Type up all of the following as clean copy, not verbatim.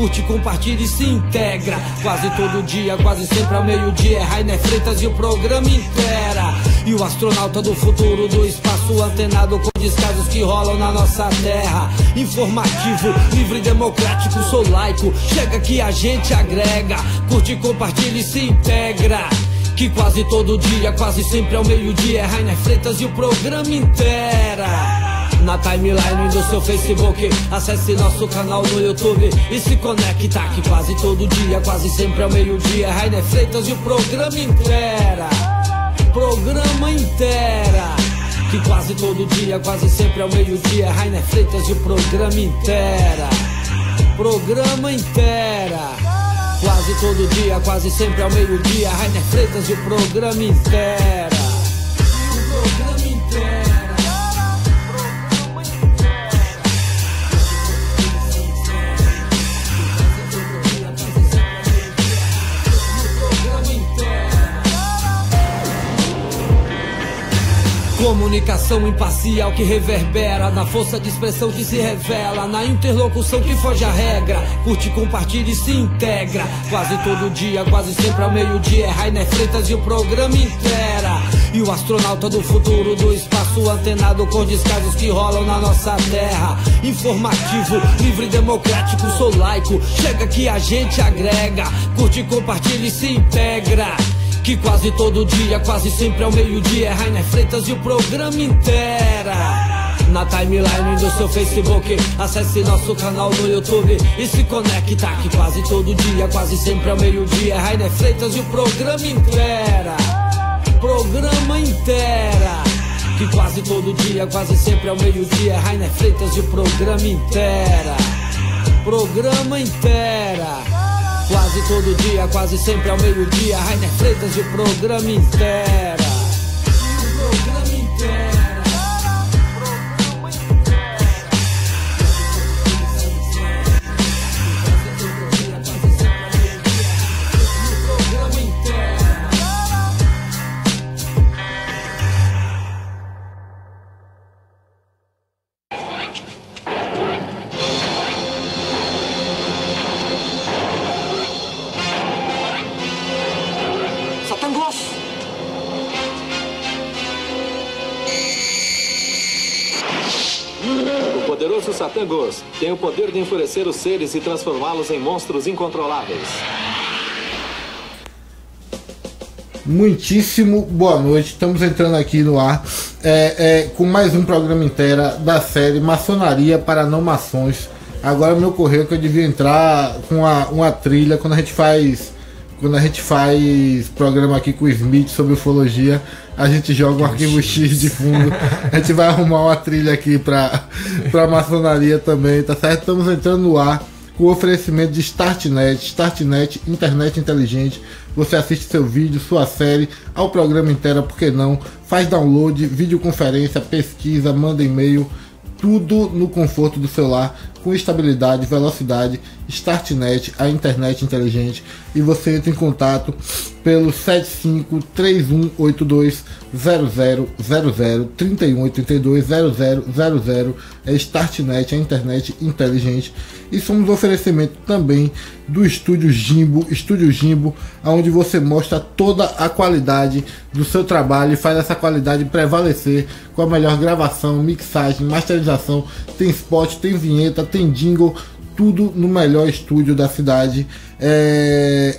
curte, compartilha e se integra. Quase todo dia, quase sempre ao meio-dia, é Rainer Freitas e o programa Intera. E o astronauta do futuro do espaço antenado com descasos que rolam na nossa terra. Informativo, livre, democrático, sou laico. Chega que a gente agrega, curte, compartilha e se integra. Que quase todo dia, quase sempre ao meio-dia, é Rainer Freitas e o programa Intera. Na timeline do seu Facebook, acesse nosso canal no YouTube e se conecta. Que quase todo dia, quase sempre ao meio-dia, é Rainer Freitas e o programa Intera. Programa Intera. Que quase todo dia, quase sempre ao meio-dia, é Rainer Freitas e o programa Intera. Programa Intera. Quase todo dia, quase sempre ao meio-dia, Rainer Freitas e o programa Intera. O programa Intera. Comunicação imparcial que reverbera, na força de expressão que se revela, na interlocução que foge à regra. Curte, compartilha e se integra. Quase todo dia, quase sempre ao meio-dia, é Rainer Freitas e o programa Intera. E o astronauta do futuro do espaço antenado com descasos que rolam na nossa terra. Informativo, livre, democrático, sou laico. Chega que a gente agrega, curte, compartilha e se integra. Que quase todo dia, quase sempre ao meio-dia, é Rainer Freitas e o programa Intera. Na timeline do seu Facebook, acesse nosso canal no YouTube e se conecta. Que quase todo dia, quase sempre ao meio-dia, é Rainer Freitas e o programa Intera. Programa Intera. Que quase todo dia, quase sempre ao meio-dia, é Rainer Freitas e o programa Intera. Programa Intera. Quase todo dia, quase sempre ao meio-dia, Rainer Freitas e o programa Intera. O programa Intera. O Satangos tem o poder de enfurecer os seres e transformá-los em monstros incontroláveis. Muitíssimo boa noite, estamos entrando aqui no ar com mais um programa Intera da série Maçonaria para Não Maçons. Agora me ocorreu que eu devia entrar com uma trilha quando a gente faz programa aqui com o Smith sobre ufologia. A gente joga um arquivo X de fundo. A gente vai arrumar uma trilha aqui pra maçonaria também, tá certo? Estamos entrando no ar com o oferecimento de Startnet, internet inteligente. Você assiste seu vídeo, sua série ao programa Intera, por que não? Faz download, videoconferência, pesquisa, manda e-mail, tudo no conforto do celular, com estabilidade, velocidade. Startnet, a internet inteligente. E você entra em contato pelo 7531820000 31820000. É Startnet, a internet inteligente. E somos um oferecimento também do Estúdio Jimbo, onde você mostra toda a qualidade do seu trabalho e faz essa qualidade prevalecer com a melhor gravação, mixagem, masterização. Tem spot, tem vinheta, tem jingle, tudo no melhor estúdio da cidade.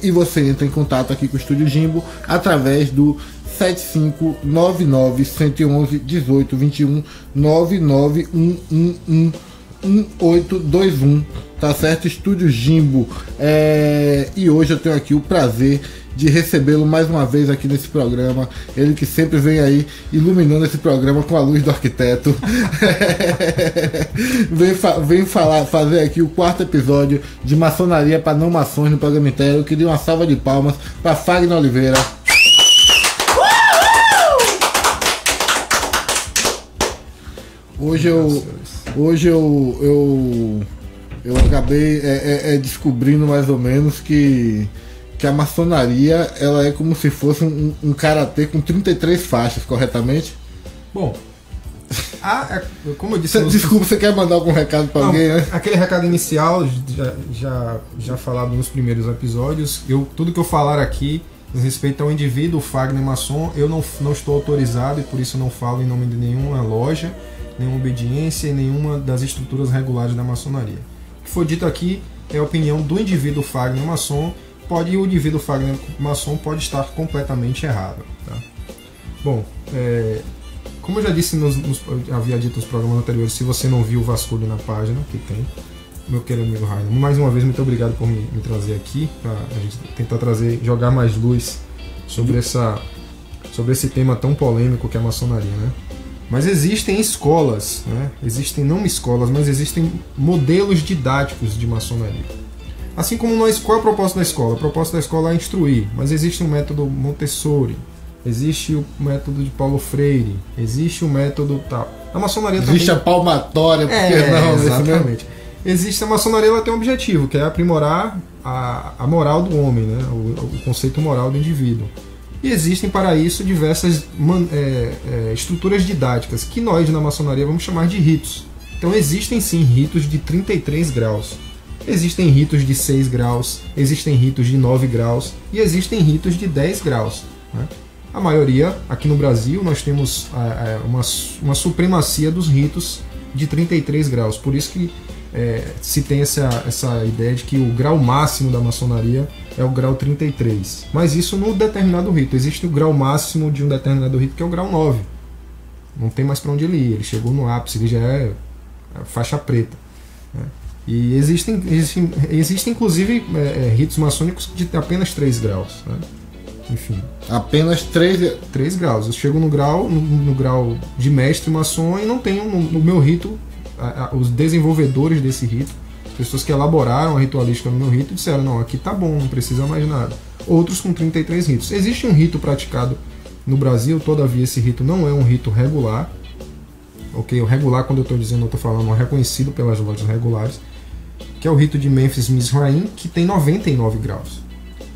E você entra em contato aqui com o Estúdio Jimbo através do 7599-111-1821 991111821, tá certo? Estúdio Jimbo. E hoje eu tenho aqui o prazer de recebê-lo mais uma vez aqui nesse programa. Ele que sempre vem aí iluminando esse programa com a luz do arquiteto. vem fazer aqui o 4º episódio de Maçonaria para Não Maçons no programa Intera. Eu queria uma salva de palmas para Fagner Oliveira. Hoje eu acabei descobrindo mais ou menos que a maçonaria ela é como se fosse um karatê com 33 faixas, corretamente? Bom, como eu disse... Desculpa, você quer mandar algum recado para alguém, né? Aquele recado inicial, já falado nos primeiros episódios, tudo que eu falar aqui, respeito ao indivíduo, Fagner maçom, eu não estou autorizado e por isso não falo em nome de nenhuma loja, nenhuma obediência e nenhuma das estruturas regulares da maçonaria. O que foi dito aqui é a opinião do indivíduo Fagner maçom, e o indivíduo Fagner maçom pode estar completamente errado. Tá? Bom, como eu já disse, havia dito nos programas anteriores, se você não viu o vasculho na página, que tem, meu querido amigo Rainer, mais uma vez, muito obrigado por me trazer aqui, para a gente tentar jogar mais luz sobre esse tema tão polêmico que é a maçonaria, né? Mas existem escolas, né? Existem não escolas, mas existem modelos didáticos de maçonaria. Assim como qual é o propósito da escola? O propósito da escola é instruir, mas existe um método Montessori, existe o método de Paulo Freire, existe o método tal. A maçonaria existe também... a palmatória, porque não, exatamente. Existe a maçonaria, ela tem um objetivo, que é aprimorar a moral do homem, né? o conceito moral do indivíduo. E existem para isso diversas estruturas didáticas, que nós na maçonaria vamos chamar de ritos. Então existem sim ritos de 33 graus. Existem ritos de 6 graus, existem ritos de 9 graus e existem ritos de 10 graus. Né? A maioria, aqui no Brasil, nós temos uma supremacia dos ritos de 33 graus. Por isso que se tem essa ideia de que o grau máximo da maçonaria é o grau 33. Mas isso no determinado rito. Existe o grau máximo de um determinado rito, que é o grau 9. Não tem mais para onde ele ir. Ele chegou no ápice, ele já é faixa preta. Né? E existem inclusive ritos maçônicos de apenas 3 graus. Né? Enfim. Apenas 3 graus. Eu chego no grau de mestre maçom e não tenho no meu rito, os desenvolvedores desse rito, as pessoas que elaboraram a ritualística no meu rito, disseram, não, aqui tá bom, não precisa mais nada. Outros com 33 ritos. Existe um rito praticado no Brasil, todavia esse rito não é um rito regular. Ok, o regular, quando eu estou dizendo, eu estou falando, é reconhecido pelas lojas regulares, que é o rito de Memphis Mizraim, que tem 99 graus.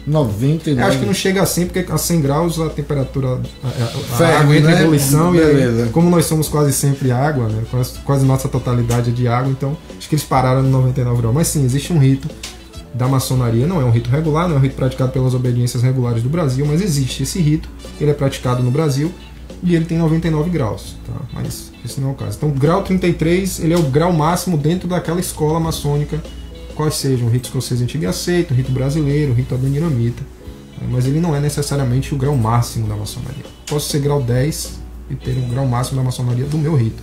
99? Eu acho que não chega a 100, porque a 100 graus a temperatura, a ferve, água entra em né? ebulição, e aí, como nós somos quase sempre água, né? quase nossa totalidade é de água, então acho que eles pararam no 99 graus. Mas sim, existe um rito da maçonaria, não é um rito regular, não é um rito praticado pelas obediências regulares do Brasil, mas existe esse rito, ele é praticado no Brasil, e ele tem 99 graus, tá? Mas esse não é o caso. Então o grau 33, ele é o grau máximo dentro daquela escola maçônica, quais sejam o rito escocês antigo e aceito, o rito brasileiro, o rito adoniramita, mas ele não é necessariamente o grau máximo da maçonaria. Posso ser grau 10 e ter um grau máximo da maçonaria do meu rito.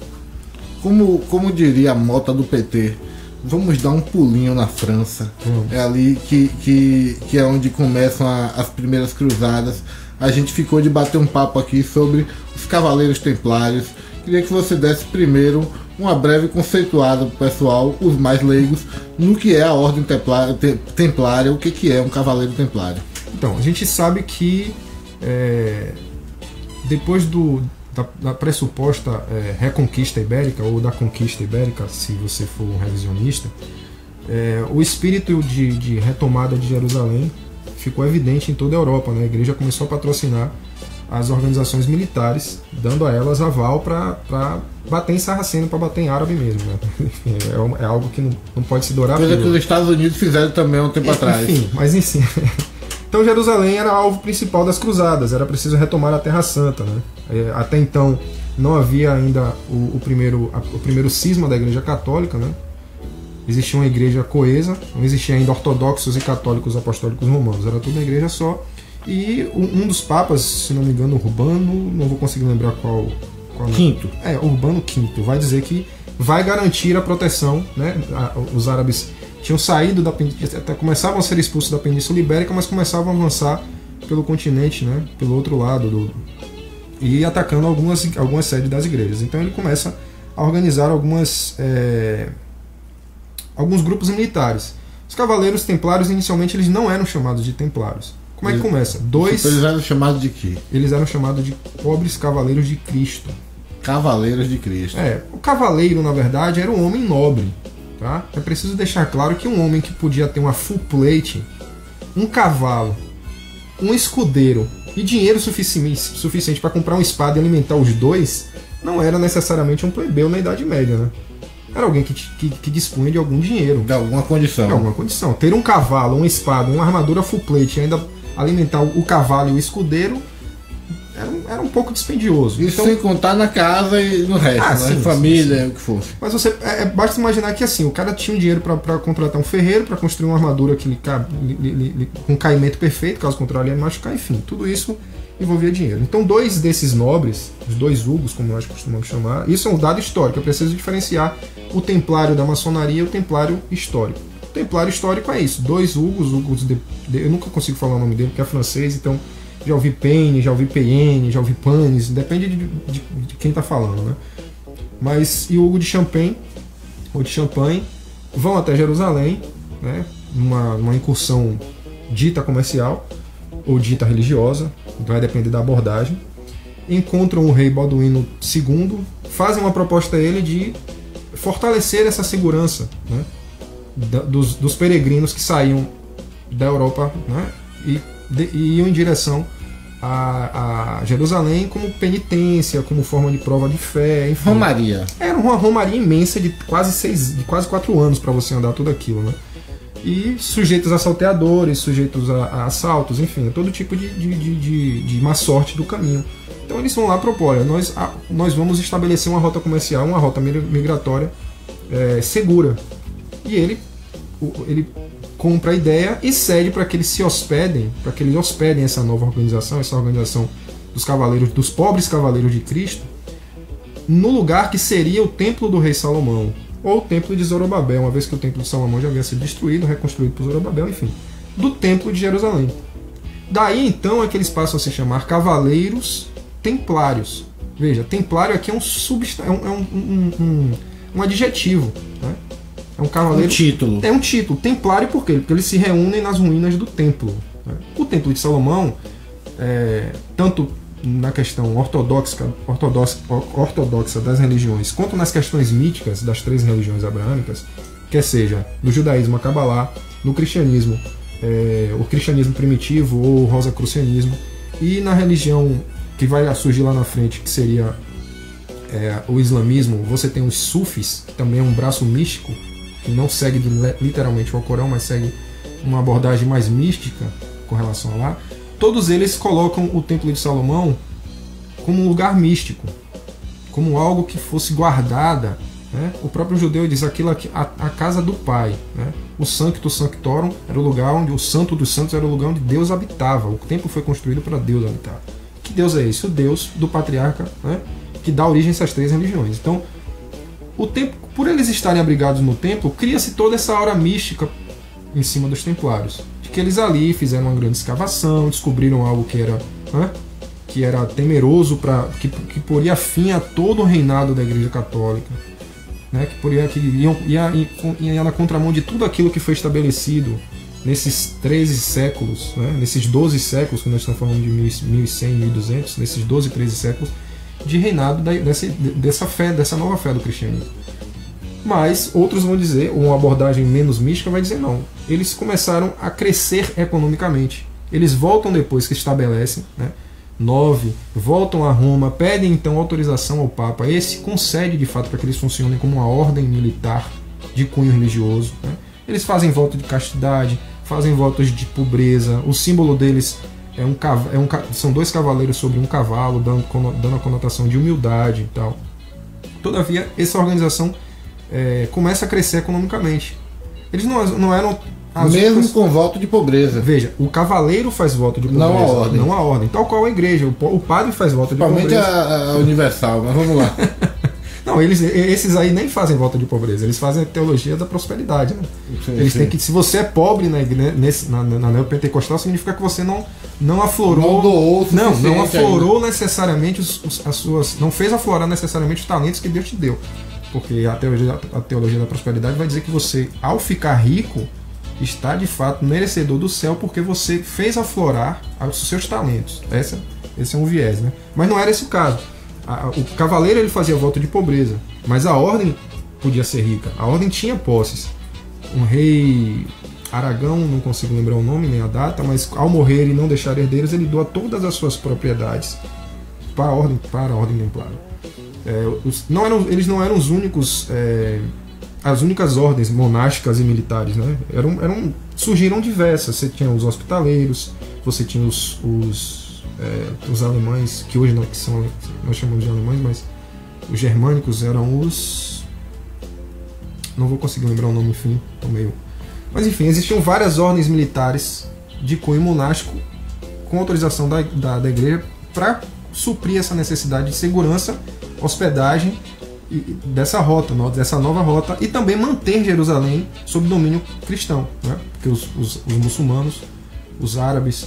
Como diria a mota do PT, vamos dar um pulinho na França. É ali que é onde começam as primeiras cruzadas. A gente ficou de bater um papo aqui sobre os Cavaleiros Templários. Queria que você desse primeiro uma breve conceituada para o pessoal, os mais leigos, no que é a Ordem Templária, o que é um Cavaleiro Templário. Então, a gente sabe que depois da pressuposta reconquista ibérica, ou da conquista ibérica, se você for um revisionista, o espírito de retomada de Jerusalém ficou evidente em toda a Europa. Né? A igreja começou a patrocinar as organizações militares, dando a elas aval para bater em sarraceno, para bater em árabe mesmo. Né? Enfim, é algo que não pode se dourar. Coisa que os Estados Unidos fizeram também há um tempo atrás. Enfim, mas enfim. Então Jerusalém era alvo principal das cruzadas, era preciso retomar a Terra Santa. Né? Até então não havia ainda o primeiro cisma da Igreja Católica, né? Existia uma igreja coesa, não existia ainda ortodoxos e católicos apostólicos romanos, era tudo uma igreja só. E um dos papas, se não me engano, Urbano, não vou conseguir lembrar qual Quinto. Urbano V, vai dizer que vai garantir a proteção, né? Os árabes tinham saído até começavam a ser expulsos da Península Ibérica, mas começavam a avançar pelo continente, né? Pelo outro lado, e atacando algumas sedes das igrejas. Então ele começa a organizar alguns grupos militares. Os Cavaleiros Templários, inicialmente, eles não eram chamados de Templários. Como é que começa? Eles eram chamados de quê? Eles eram chamados de pobres Cavaleiros de Cristo. Cavaleiros de Cristo. O cavaleiro, na verdade, era um homem nobre. Tá? É preciso deixar claro que um homem que podia ter uma full plate, um cavalo, um escudeiro e dinheiro suficiente para comprar uma espada e alimentar os dois, não era necessariamente um plebeu na Idade Média, né? Era alguém que dispunha de algum dinheiro. De alguma condição. De alguma condição. Ter um cavalo, uma espada, uma armadura full plate e ainda alimentar o cavalo e o escudeiro era um pouco dispendioso. Isso então, sem contar na casa e no resto, né? sim, Família, sim. o que fosse. Mas basta imaginar que assim, o cara tinha um dinheiro para contratar um ferreiro, para construir uma armadura que com caimento perfeito, caso contrário ele ia machucar, enfim, tudo isso envolvia dinheiro. Então 2 desses nobres, os 2 hugos, como nós costumamos chamar, isso é um dado histórico, eu preciso diferenciar o templário da maçonaria e o templário histórico. O templário histórico é isso, 2 hugos eu nunca consigo falar o nome dele porque é francês, então já ouvi Payne, já ouvi Payenne, já ouvi Panis, depende de quem está falando, né? Mas e o Hugo de Champagne vão até Jerusalém, né? Numa incursão dita comercial ou dita religiosa, vai depender da abordagem. Encontram o rei Balduíno II, fazem uma proposta a ele de fortalecer essa segurança, né? dos peregrinos que saíam da Europa, né? E iam em direção a Jerusalém como penitência, como forma de prova de fé, enfim. Romaria. Era uma romaria imensa de quase 4 anos para você andar tudo aquilo, né? E sujeitos a salteadores, sujeitos a assaltos, enfim, todo tipo de má sorte do caminho. Então eles vão lá propor, nós vamos estabelecer uma rota comercial, uma rota migratória segura. E ele compra a ideia e cede para que eles se hospedem, para que eles hospedem essa nova organização, essa organização dos cavaleiros, dos pobres cavaleiros de Cristo, no lugar que seria o templo do rei Salomão, ou o templo de Zorobabel, uma vez que o templo de Salomão já havia sido destruído, reconstruído por Zorobabel, enfim, do templo de Jerusalém. Daí então é que eles passam a se chamar cavaleiros templários. Veja, templário aqui é um adjetivo, né? É um cavaleiro. Um título. É um título. Templário por quê? Porque eles se reúnem nas ruínas do templo, né? O templo de Salomão, tanto na questão ortodoxa das religiões, quanto nas questões míticas das 3 religiões abraâmicas, quer seja no judaísmo a Cabalá, no cristianismo, o cristianismo primitivo ou o rosacrucianismo, e na religião que vai surgir lá na frente, que seria o islamismo, você tem os sufis, que também é um braço místico, que não segue literalmente o Alcorão, mas segue uma abordagem mais mística com relação a lá. Todos eles colocam o Templo de Salomão como um lugar místico, como algo que fosse guardada, né? O próprio judeu diz aquilo aqui, a casa do Pai, né? O Sanctus Sanctorum era o lugar onde o Santo dos Santos era o lugar onde Deus habitava. O templo foi construído para Deus habitar. Que Deus é esse? O Deus do patriarca, né? Que dá origem a essas 3 religiões. Então, o templo, por eles estarem abrigados no templo, cria-se toda essa aura mística em cima dos templários. De que eles ali fizeram uma grande escavação, descobriram algo que era temeroso, que poria fim a todo o reinado da Igreja Católica, né? Ia na contramão de tudo aquilo que foi estabelecido nesses 13 séculos, né? Nesses 12 séculos, que nós estamos falando de 1100, 1200, nesses 12, 13 séculos de reinado dessa nova fé do cristianismo. Mas outros vão dizer, ou uma abordagem menos mística vai dizer não. Eles começaram a crescer economicamente. Eles voltam depois que estabelecem, né? 9, voltam a Roma, pedem então autorização ao Papa. Esse concede de fato para que eles funcionem como uma ordem militar de cunho religioso, né? Eles fazem voto de castidade, fazem votos de pobreza. O símbolo deles são 2 cavaleiros sobre um cavalo, dando a conotação de humildade e tal. Todavia, essa organização começa a crescer economicamente. Eles não eram... Mesmo com voto de pobreza. Veja, o cavaleiro faz voto de pobreza, não a ordem. Tal qual a igreja, o padre faz voto de pobreza. Principalmente a universal, mas vamos lá. Não, esses aí nem fazem voto de pobreza, eles fazem a teologia da prosperidade, né? Eles têm que, se você é pobre na neopentecostal, significa que você não aflorou, não aflorou necessariamente não fez aflorar necessariamente os talentos que Deus te deu. Porque a teologia da prosperidade vai dizer que você, ao ficar rico, está de fato merecedor do céu porque você fez aflorar os seus talentos. Esse é um viés, né? Mas não era esse o caso. O cavaleiro ele fazia voto de pobreza, mas a ordem podia ser rica. A ordem tinha posses. Um rei Aragão, não consigo lembrar o nome nem a data, mas ao morrer e não deixar herdeiros, ele doa todas as suas propriedades para a ordem templária. Eles não eram os únicos, as únicas ordens monásticas e militares, né? Surgiram diversas. Você tinha os hospitaleiros, você tinha os alemães, que hoje nós chamamos de alemães, mas os germânicos eram os... Não vou conseguir lembrar o nome, enfim, tô meio... Mas enfim, existiam várias ordens militares de cunho monástico com autorização da igreja para suprir essa necessidade de segurança, hospedagem dessa rota, dessa nova rota, e também manter Jerusalém sob domínio cristão, né? Porque os muçulmanos, os árabes,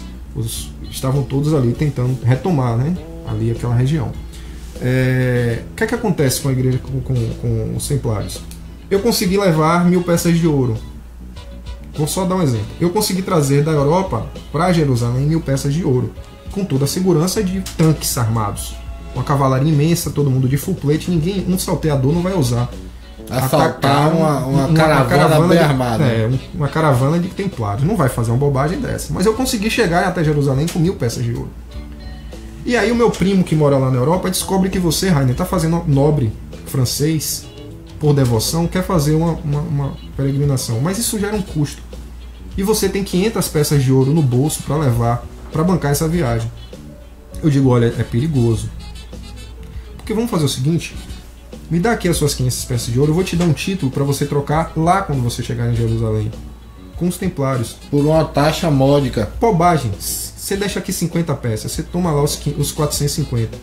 estavam todos ali tentando retomar, né? Ali aquela região. O que é que acontece com a igreja, com os templários? Eu consegui levar 1000 peças de ouro. Vou só dar um exemplo. Eu consegui trazer da Europa para Jerusalém 1000 peças de ouro, com toda a segurança de tanques armados, uma cavalaria imensa, todo mundo de full plate. Um salteador não vai usar assaltar uma caravana bem armada. Uma caravana de templários. Não vai fazer uma bobagem dessa. Mas eu consegui chegar até Jerusalém com 1000 peças de ouro. E aí o meu primo que mora lá na Europa descobre que você, Rainer, está fazendo nobre francês por devoção, quer fazer uma peregrinação. Mas isso gera um custo. E você tem 500 peças de ouro no bolso para levar, para bancar essa viagem. Eu digo, olha, é perigoso. Porque vamos fazer o seguinte, me dá aqui as suas 500 peças de ouro, eu vou te dar um título para você trocar lá quando você chegar em Jerusalém, com os templários. Por uma taxa módica. Bobagem. Você deixa aqui 50 peças, você toma lá os 450.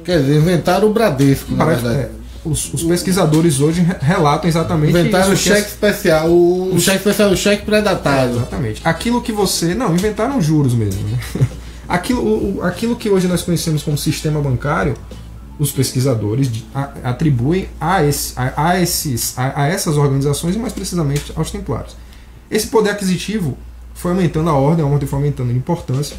Quer dizer, inventaram o Bradesco, na verdade. Os pesquisadores hoje relatam exatamente isso. Inventaram o cheque especial, o cheque especial, o cheque predatário. Exatamente. Aquilo que você... Não, inventaram juros mesmo, né? Aquilo que hoje nós conhecemos como sistema bancário, os pesquisadores atribuem a essas organizações, e mais precisamente aos templários. Esse poder aquisitivo foi aumentando, a ordem foi aumentando em importância,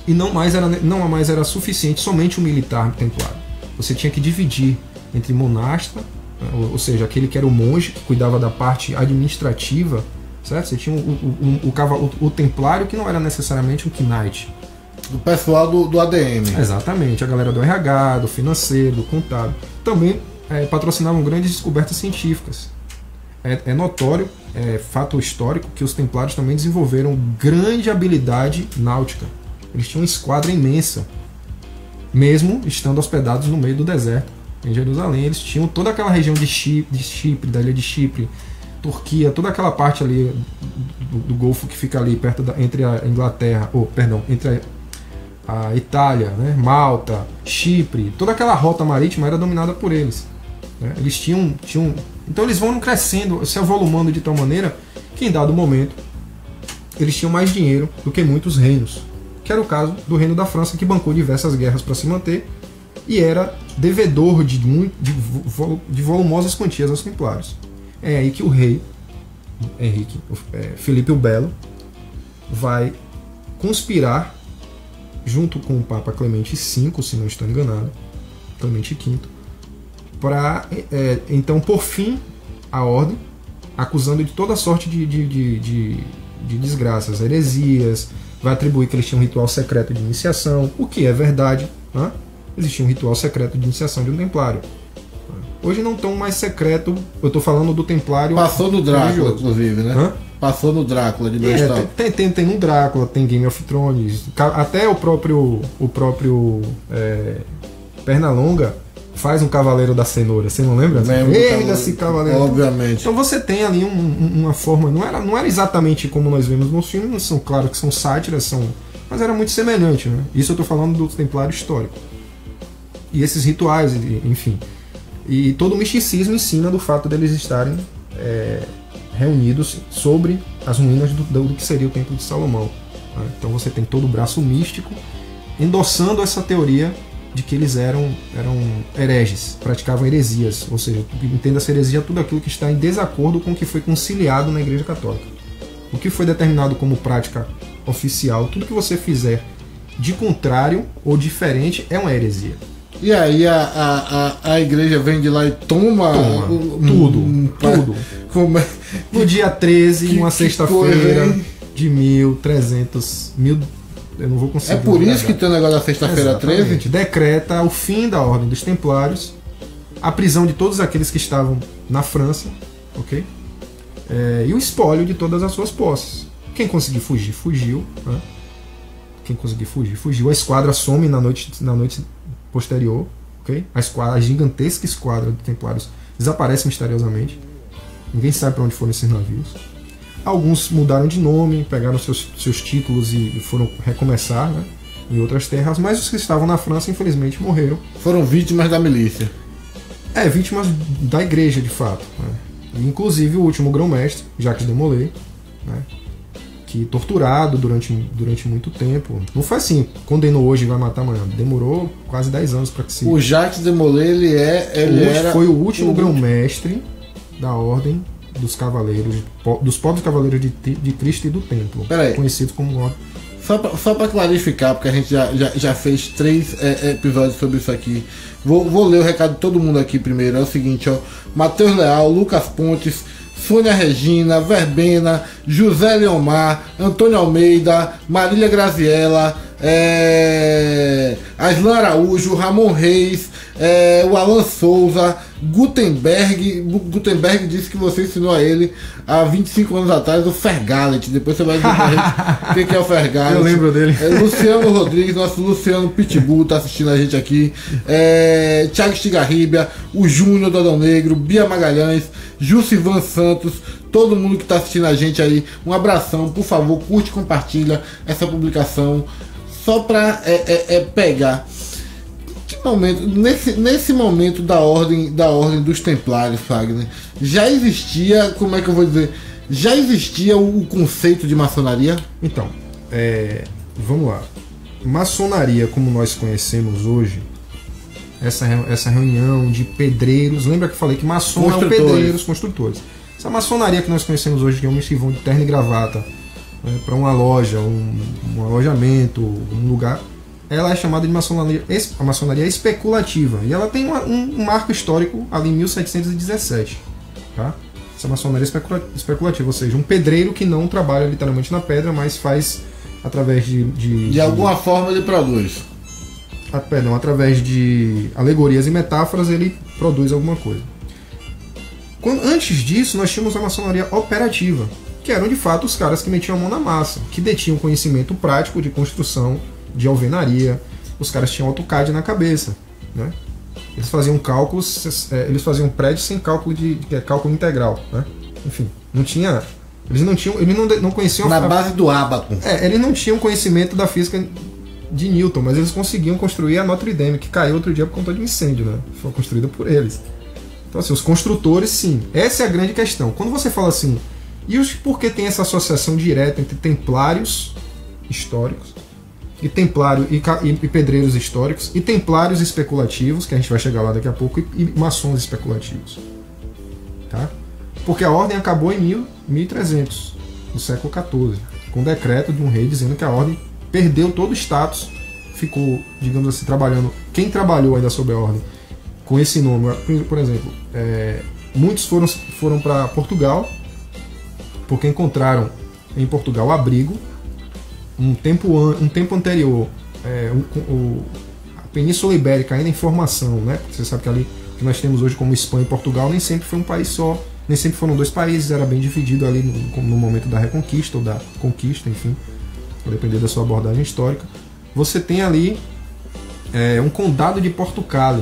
e não mais era suficiente somente o militar templário. Você tinha que dividir entre monasta, ou seja, aquele que era o monge, que cuidava da parte administrativa, certo? Você tinha o templário, que não era necessariamente um knight. Do pessoal do ADM. Exatamente, a galera do RH, do financeiro, do contábil. Também patrocinavam grandes descobertas científicas. É notório, fato histórico, que os templários também desenvolveram grande habilidade náutica. Eles tinham uma esquadra imensa, mesmo estando hospedados no meio do deserto. Em Jerusalém, eles tinham toda aquela região de Chipre, da ilha de Chipre, Turquia, toda aquela parte ali do Golfo que fica ali perto entre a Inglaterra, entre a Itália, né, Malta, Chipre, toda aquela rota marítima era dominada por eles, né? Eles tinham. Então eles vão crescendo, se avolumando de tal maneira que em dado momento eles tinham mais dinheiro do que muitos reinos, que era o caso do reino da França, que bancou diversas guerras para se manter e era devedor de volumosas quantias aos templários. É aí que o rei Filipe o Belo vai conspirar junto com o Papa Clemente V, se não estou enganado, Clemente V, para então pôr fim à ordem, acusando de toda sorte de desgraças, heresias. Vai atribuir que eles tinham um ritual secreto de iniciação, o que é verdade, né? Existia um ritual secreto de iniciação de um templário. Hoje não tão mais secreto, eu estou falando do templário. Passou no Drácula, religioso, inclusive, né? Hã? Passou no Drácula de tem no Drácula, tem Game of Thrones, até o próprio Pernalonga faz um Cavaleiro da Cenoura, você não lembra? Erga-se Cavaleiro. Obviamente. Então você tem ali uma forma, não era exatamente como nós vemos nos filmes, são claro que são sátiras, mas era muito semelhante, né? Isso eu estou falando do templário histórico. E esses rituais, enfim. E todo o misticismo em cima do fato deles estarem reunidos sobre as ruínas do que seria o Templo de Salomão. Né? Então você tem todo o braço místico endossando essa teoria de que eles eram hereges, praticavam heresias, ou seja, entenda-se heresia tudo aquilo que está em desacordo com o que foi conciliado na Igreja Católica. O que foi determinado como prática oficial, tudo que você fizer de contrário ou diferente é uma heresia. E aí a igreja vem de lá e toma tudo. No dia 13, uma sexta-feira de 1300... eu não vou conseguir. É por isso que tem o negócio da sexta-feira 13? Decreta o fim da Ordem dos Templários a prisão de todos aqueles que estavam na França, ok? E o espólio de todas as suas posses. Quem conseguir fugir, fugiu. Né? Quem conseguir fugir, fugiu. A esquadra some na noite posterior, ok? A gigantesca esquadra de templários desaparece misteriosamente. Ninguém sabe para onde foram esses navios. Alguns mudaram de nome, pegaram seus títulos e foram recomeçar, né, em outras terras, mas os que estavam na França, infelizmente, morreram. Foram vítimas da milícia. Vítimas da igreja, de fato. Né? Inclusive o último grão-mestre, Jacques de Molay, né, que torturado durante muito tempo. Não foi assim, condenou hoje e vai matar amanhã. Demorou quase 10 anos para que se... O Jacques de Molay, foi o último grão-mestre da ordem dos cavaleiros, dos pobres cavaleiros de Cristo e do Templo, conhecido como ordem. Só para clarificar, porque a gente já fez 3 episódios sobre isso aqui. Vou ler o recado de todo mundo aqui primeiro. É o seguinte, ó: Matheus Leal, Lucas Pontes, Sônia Regina, Verbena, José Leomar, Antônio Almeida, Marília Graziella, Aslan Araújo, Ramon Reis, o Alan Souza, Gutenberg disse que você ensinou a ele há 25 anos atrás o Fergalet. Depois você vai dizer pra gente o que é o Fergalet. Eu lembro dele. Luciano Rodrigues, nosso Luciano Pitbull, tá assistindo a gente aqui. Thiago Estigarribia, o Júnior do Adão Negro, Bia Magalhães, Jussivan Santos, todo mundo que tá assistindo a gente aí, um abração. Por favor, curte e compartilha essa publicação. Só pra pegar. Que momento, nesse momento da ordem dos Templários, Fagner, já existia, como é que eu vou dizer, já existia o conceito de maçonaria? Então, vamos lá. Maçonaria, como nós conhecemos hoje, essa reunião de pedreiros, lembra que eu falei que maçom é pedreiros, construtores. Essa maçonaria que nós conhecemos hoje, de homens que vão de terno e gravata, para uma loja, um alojamento, um lugar, ela é chamada de maçonaria especulativa, e ela tem um marco histórico ali em 1717, tá? Essa maçonaria especulativa, ou seja, um pedreiro que não trabalha literalmente na pedra, mas faz através de alguma forma ele produz. Através de alegorias e metáforas ele produz alguma coisa. Antes disso, nós tínhamos a maçonaria operativa, que eram de fato os caras que metiam a mão na massa, que detinham conhecimento prático de construção, de alvenaria. Os caras tinham AutoCAD na cabeça, né? Eles faziam cálculos, eles faziam prédios sem cálculo cálculo integral, né? Enfim, eles não conheciam na base do ábaco. Eles não tinham conhecimento da física de Newton, mas eles conseguiam construir a Notre Dame, que caiu outro dia por conta de um incêndio, né? Foi construída por eles. Então, assim, os construtores, sim. Essa é a grande questão. Quando você fala assim, por que tem essa associação direta entre templários históricos e pedreiros históricos, e templários especulativos, que a gente vai chegar lá daqui a pouco, e maçons especulativos, tá? Porque a ordem acabou em 1300, no século XIV, com o decreto de um rei dizendo que a ordem perdeu todo o status, ficou, digamos assim, trabalhando. Quem trabalhou ainda sob a ordem com esse nome, por exemplo, muitos foram para Portugal, porque encontraram em Portugal abrigo. Um tempo anterior, a Península Ibérica ainda em formação, né? Você sabe que ali que nós temos hoje como Espanha e Portugal nem sempre foi um país só, nem sempre foram 2 países, era bem dividido ali no momento da Reconquista ou da Conquista, enfim, a depender da sua abordagem histórica. Você tem ali um condado de Portugal,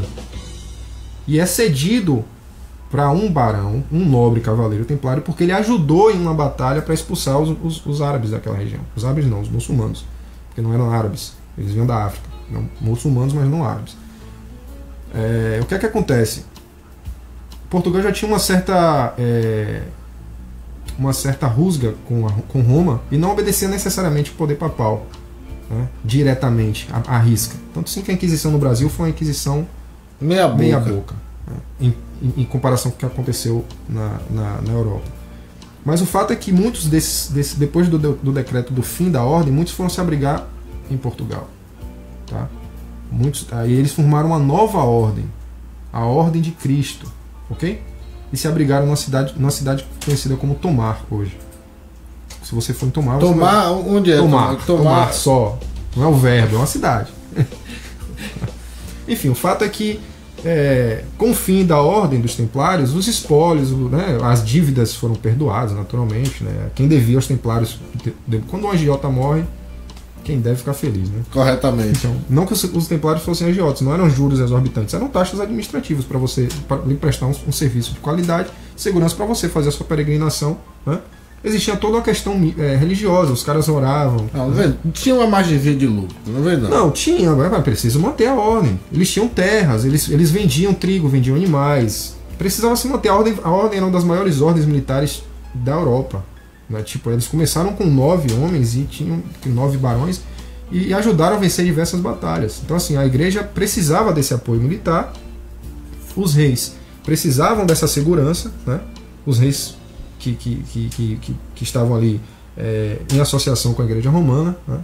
e é cedido para um barão, um nobre cavaleiro templário, porque ele ajudou em uma batalha para expulsar os árabes daquela região. Os árabes não, os muçulmanos, porque não eram árabes, eles vinham da África, não, muçulmanos, mas não árabes. O que é que acontece? Portugal já tinha uma certa rusga com Roma e não obedecia necessariamente o poder papal, né, diretamente, à risca. Tanto sim que a Inquisição no Brasil foi uma Inquisição meia boca, né, em comparação com o que aconteceu na Europa. Mas o fato é que muitos depois do decreto do fim da ordem, muitos foram se abrigar em Portugal, tá? Aí eles formaram uma nova ordem, a Ordem de Cristo, ok? E se abrigaram numa cidade conhecida como Tomar hoje. Se você for em Tomar... Onde é? Tomar só. Não é o verbo, é uma cidade. Enfim, o fato é que com o fim da Ordem dos Templários, os espólios, né, as dívidas foram perdoadas, naturalmente. Né? Quem devia aos Templários, quando um agiota morre, quem deve ficar feliz. Né? Corretamente. Então, não que os Templários fossem agiotas, não eram juros exorbitantes, eram taxas administrativas para você lhe prestar um serviço de qualidade, segurança para você fazer a sua peregrinação. Né? Existia toda uma questão religiosa, os caras oravam. Não, né? Tinha uma margenzinha de lucro, não é verdade? Não, tinha, mas precisa manter a ordem. Eles tinham terras, eles vendiam trigo, vendiam animais. Precisava se manter. A ordem era uma das maiores ordens militares da Europa. Né? Tipo, eles começaram com 9 homens e tinham 9 barões e ajudaram a vencer diversas batalhas. Então, assim, a igreja precisava desse apoio militar, os reis precisavam dessa segurança, né? Os reis que estavam ali em associação com a Igreja Romana, né,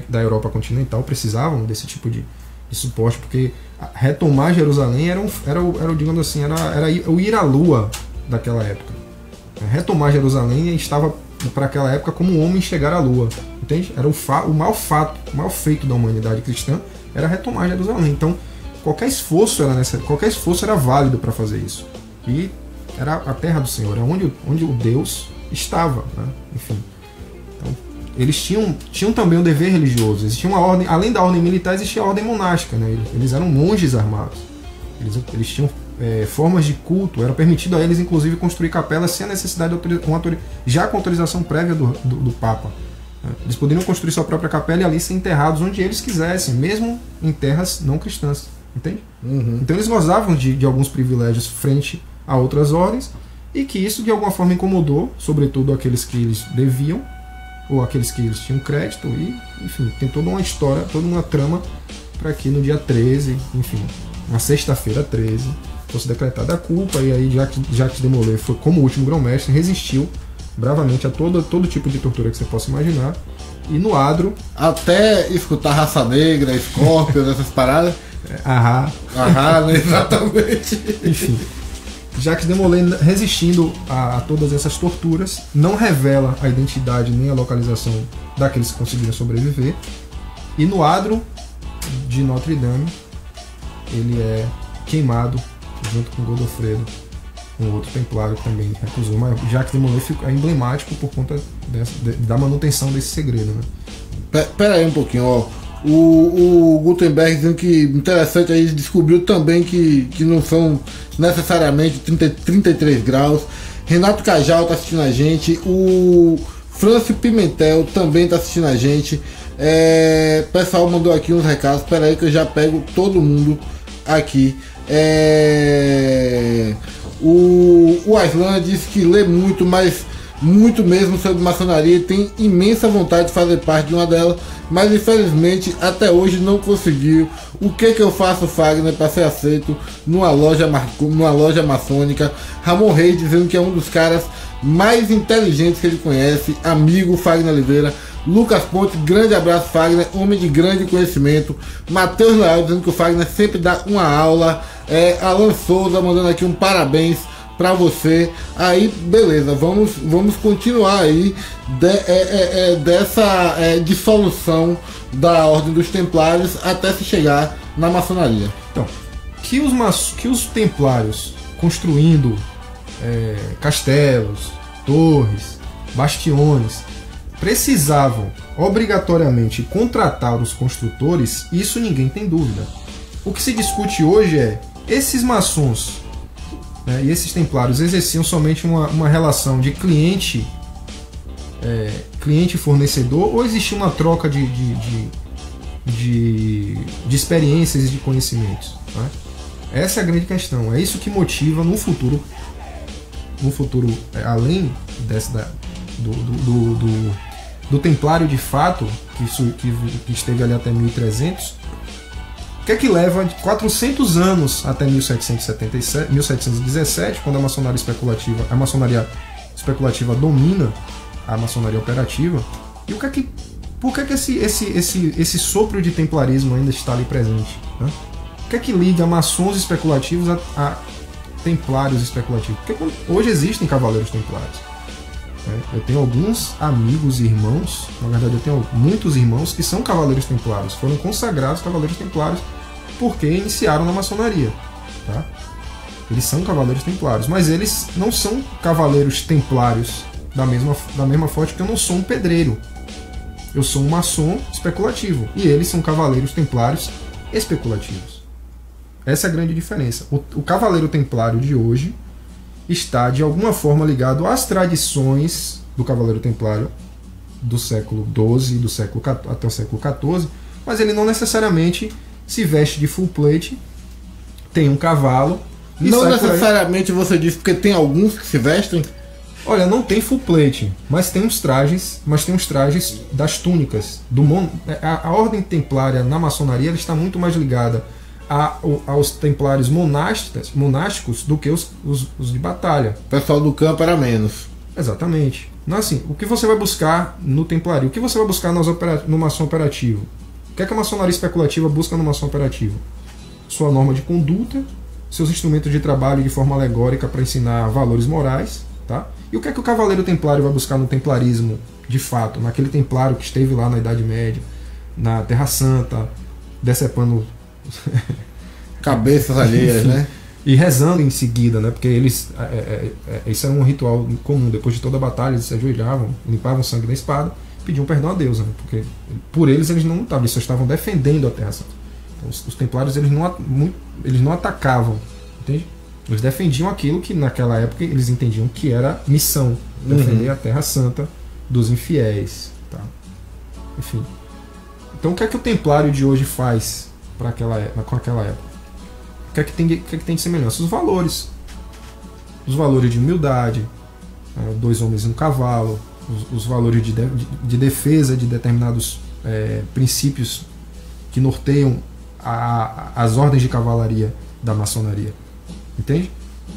da Europa continental, precisavam desse tipo de suporte, porque retomar Jerusalém era digamos assim, era o ir à lua daquela época. Retomar Jerusalém estava para aquela época como um homem chegar à lua, entende? Era o maior feito da humanidade cristã era retomar Jerusalém. Então qualquer esforço era válido para fazer isso. E era a terra do Senhor, era onde o Deus estava, né? Enfim. Então, eles tinham também um dever religioso. Existia uma ordem, além da ordem militar, existia a ordem monástica, né? Eles eram monges armados. Eles tinham formas de culto. Era permitido a eles, inclusive, construir capelas sem a necessidade já com autorização prévia do Papa. Né? Eles poderiam construir sua própria capela e ali ser enterrados onde eles quisessem, mesmo em terras não cristãs. Entende? Uhum. Então eles gozavam de alguns privilégios frente a outras ordens, e que isso de alguma forma incomodou, sobretudo aqueles que eles deviam, ou aqueles que eles tinham crédito, e enfim, tem toda uma história, toda uma trama para que no dia 13, enfim, na sexta-feira 13, fosse decretada a culpa, e aí Jacques de Molay foi como o último grão-mestre, resistiu bravamente a todo tipo de tortura que você possa imaginar, e no adro... Até escutar Raça Negra, Scorpions, essas paradas. Ahá, né? Exatamente. Enfim... Jacques de Molay, resistindo a todas essas torturas, não revela a identidade nem a localização daqueles que conseguiram sobreviver. E no adro de Notre Dame, ele é queimado junto com Godofredo, um outro templário que também recusou. Mas Jacques de Molay é emblemático por conta da manutenção desse segredo. Né? Pera aí um pouquinho, ó. O Gutenberg dizendo que interessante, aí descobriu também que não são necessariamente 33 graus. Renato Cajal está assistindo a gente. O Francio Pimentel também está assistindo a gente. O pessoal mandou aqui uns recados. Espera aí que eu já pego todo mundo aqui. O Aislan disse que lê muito, mas muito mesmo sobre maçonaria, tem imensa vontade de fazer parte de uma delas, mas infelizmente até hoje não conseguiu. O que eu faço, Fagner, para ser aceito numa loja maçônica? Ramon Reis dizendo que é um dos caras mais inteligentes que ele conhece, amigo Fagner Oliveira. Lucas Ponte, grande abraço, Fagner, homem de grande conhecimento. Matheus Leal dizendo que o Fagner sempre dá uma aula. Alan Souza mandando aqui um parabéns para você. Aí beleza, vamos continuar aí dessa dissolução da Ordem dos Templários até se chegar na maçonaria. Então, que os templários construindo castelos, torres, bastiões, precisavam obrigatoriamente contratar os construtores, isso ninguém tem dúvida. O que se discute hoje é esses maçons, né, e esses templários exerciam somente uma relação de cliente-fornecedor, ou existia uma troca de experiências e de conhecimentos, né? Essa é a grande questão. É isso que motiva no futuro, além do templário de fato, que esteve ali até 1300. O que é que leva de 400 anos até 1717, quando a maçonaria especulativa domina a maçonaria operativa? E por que esse sopro de templarismo ainda está ali presente, né? O que é que liga maçons especulativos a templários especulativos? Porque hoje existem cavaleiros templários. Eu tenho alguns amigos e irmãos, na verdade eu tenho muitos irmãos que são cavaleiros templários, foram consagrados cavaleiros templários porque iniciaram na maçonaria. tá? Eles são cavaleiros templários, mas eles não são cavaleiros templários da mesma forma que eu não sou um pedreiro. Eu sou um maçom especulativo. E eles são cavaleiros templários especulativos. Essa é a grande diferença. O cavaleiro templário de hoje está, de alguma forma, ligado às tradições do cavaleiro templário do século XII até o século XIV, mas ele não necessariamente se veste de full plate, tem um cavalo... Não necessariamente você disse, porque tem alguns que se vestem? Olha, não tem full plate, mas tem uns trajes, das túnicas. A ordem templária na maçonaria ela está muito mais ligada aos templários monásticos do que os de batalha. O pessoal do campo era menos. Exatamente. Então, assim, o que você vai buscar no templario? O que você vai buscar no maçom operativo? O que é que a maçonaria especulativa busca no maçom operativo? Sua norma de conduta, seus instrumentos de trabalho de forma alegórica para ensinar valores morais, tá? E o que é que o cavaleiro templário vai buscar no templarismo, de fato, naquele templário que esteve lá na Idade Média, na Terra Santa, decepando cabeças alheias, né? E rezando em seguida, né? Porque eles isso era um ritual comum. Depois de toda a batalha, eles se ajoelhavam, limpavam o sangue da espada, pediam perdão a Deus, né? Porque por eles não lutavam, eles só estavam defendendo a Terra Santa. Então, os templários eles não atacavam, entende? Eles defendiam aquilo que naquela época eles entendiam que era missão, defender a Terra Santa dos infiéis, tá? Enfim. Então o que é que o templário de hoje faz com aquela época? O que é que tem de semelhança? Os valores de humildade, 2 homens e um cavalo, os valores de defesa de determinados princípios que norteiam as ordens de cavalaria da maçonaria. Entende?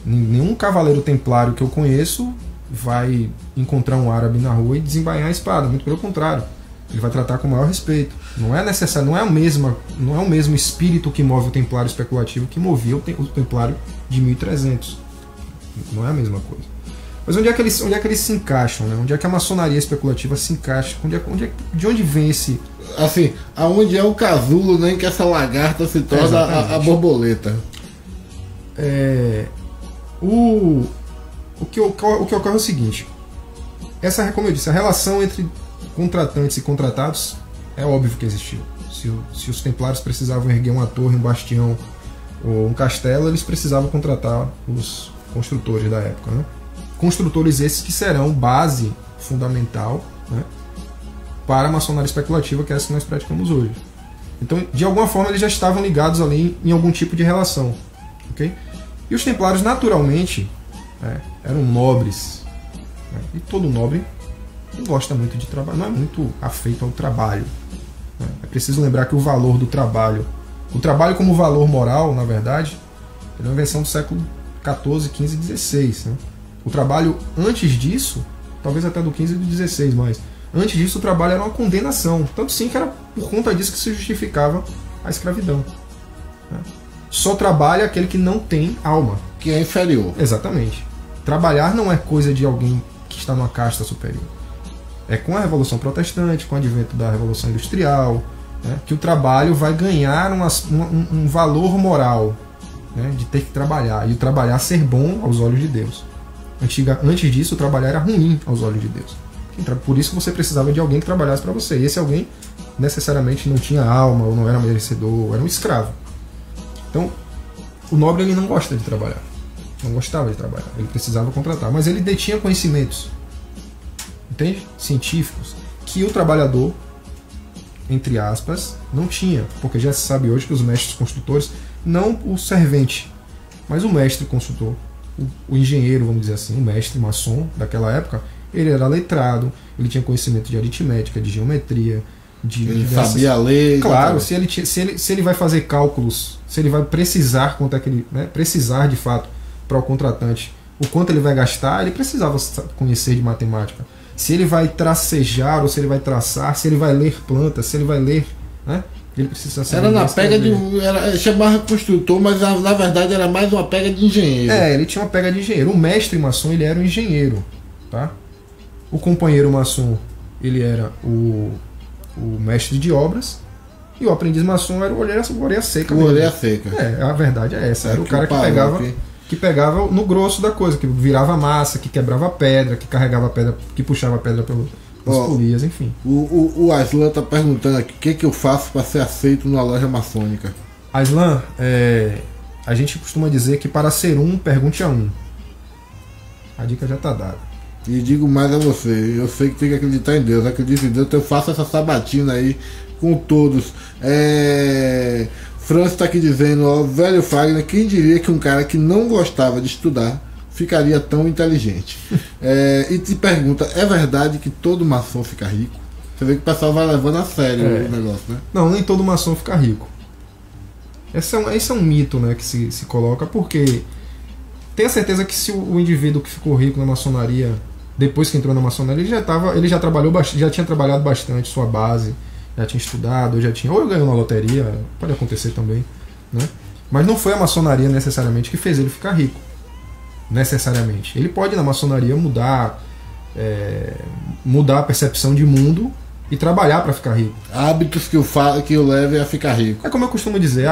Nenhum cavaleiro templário que eu conheço vai encontrar um árabe na rua e desembainhar a espada, muito pelo contrário. Ele vai tratar com o maior respeito. Não é necessário, não é o mesmo espírito que move o templário especulativo que movia o templário de 1300. Não é a mesma coisa. Mas onde é que eles se encaixam, né? Onde é que a maçonaria especulativa se encaixa? De onde vem esse... Assim, aonde é o casulo, né, em que essa lagarta se torna a borboleta? O que ocorre é o seguinte. Como eu disse, a relação entre contratantes e contratados é óbvio que existiu. Se os templários precisavam erguer uma torre, um bastião ou um castelo, eles precisavam contratar os construtores da época, né? Construtores esses que serão base fundamental, né, para a maçonaria especulativa, que é essa que nós praticamos hoje. Então, de alguma forma, eles já estavam ligados ali em algum tipo de relação, ok? E os templários, naturalmente, eram nobres, né? E todo nobre não gosta muito de trabalho, não é muito afeito ao trabalho, né? É preciso lembrar que o valor do trabalho, o trabalho como valor moral, na verdade, é uma invenção do século XIV, XV e XVI, né? O trabalho antes disso, talvez até do XV e do XVI, mas antes disso o trabalho era uma condenação, tanto sim que era por conta disso que se justificava a escravidão, né? Só trabalha aquele que não tem alma, que é inferior. Exatamente. Trabalhar não é coisa de alguém que está numa casta superior. É com a Revolução Protestante, com o advento da Revolução Industrial, né, que o trabalho vai ganhar um valor moral, né, de ter que trabalhar, e o trabalhar ser bom aos olhos de Deus. Antes disso, o trabalhar era ruim aos olhos de Deus. Por isso você precisava de alguém que trabalhasse para você. E esse alguém necessariamente não tinha alma, ou não era merecedor, era um escravo. Então, o nobre ele não gosta de trabalhar. Não gostava de trabalhar. Ele precisava contratar. Mas ele detinha conhecimentos, entende? Científicos, que o trabalhador, entre aspas, não tinha. Porque já se sabe hoje que os mestres construtores, não o servente, mas o mestre construtor, o engenheiro, vamos dizer assim, o mestre maçom daquela época, ele era letrado, ele tinha conhecimento de aritmética, de geometria, ele sabia ler. Claro, se ele vai fazer cálculos, se ele vai precisar, quanto é que ele, né, precisar de fato para o contratante, o quanto ele vai gastar, ele precisava conhecer de matemática. Se ele vai tracejar ou se ele vai traçar, se ele vai ler plantas, se ele vai ler, né, ele precisa saber. Era na pega de. Chamava construtor, mas na verdade era mais uma pega de engenheiro. Ele tinha uma pega de engenheiro. O mestre maçom ele era um engenheiro, tá? O companheiro maçom ele era o mestre de obras, E o aprendiz maçom era o orelha seca. O orelha seca. A verdade é essa. Era o cara que que pegava no grosso da coisa, que virava massa, que quebrava pedra, que carregava a pedra, que puxava a pedra pelas polias, enfim. O Aslan tá perguntando aqui o que eu faço para ser aceito numa loja maçônica. Aslan, a gente costuma dizer que para ser pergunte a um. A dica já tá dada. E digo mais a você, eu sei que tem que acreditar em Deus, acredito em Deus, então eu faço essa sabatina aí com todos. Francis está aqui dizendo, ó, velho Fagner, quem diria que um cara que não gostava de estudar ficaria tão inteligente? E te pergunta, é verdade que todo maçom fica rico? Você vê que o pessoal vai levando a sério o negócio, né? Não, nem todo maçom fica rico. Esse é um mito, né, que se coloca, porque tenha certeza que se o indivíduo que ficou rico na maçonaria, depois que entrou na maçonaria, ele já tinha trabalhado bastante sua base, já tinha estudado, ou ganhou na loteria, pode acontecer também, né? Mas não foi a maçonaria necessariamente que fez ele ficar rico. Necessariamente. Ele pode na maçonaria mudar a percepção de mundo e trabalhar para ficar rico. Hábitos que eu leve a ficar rico. É como eu costumo dizer,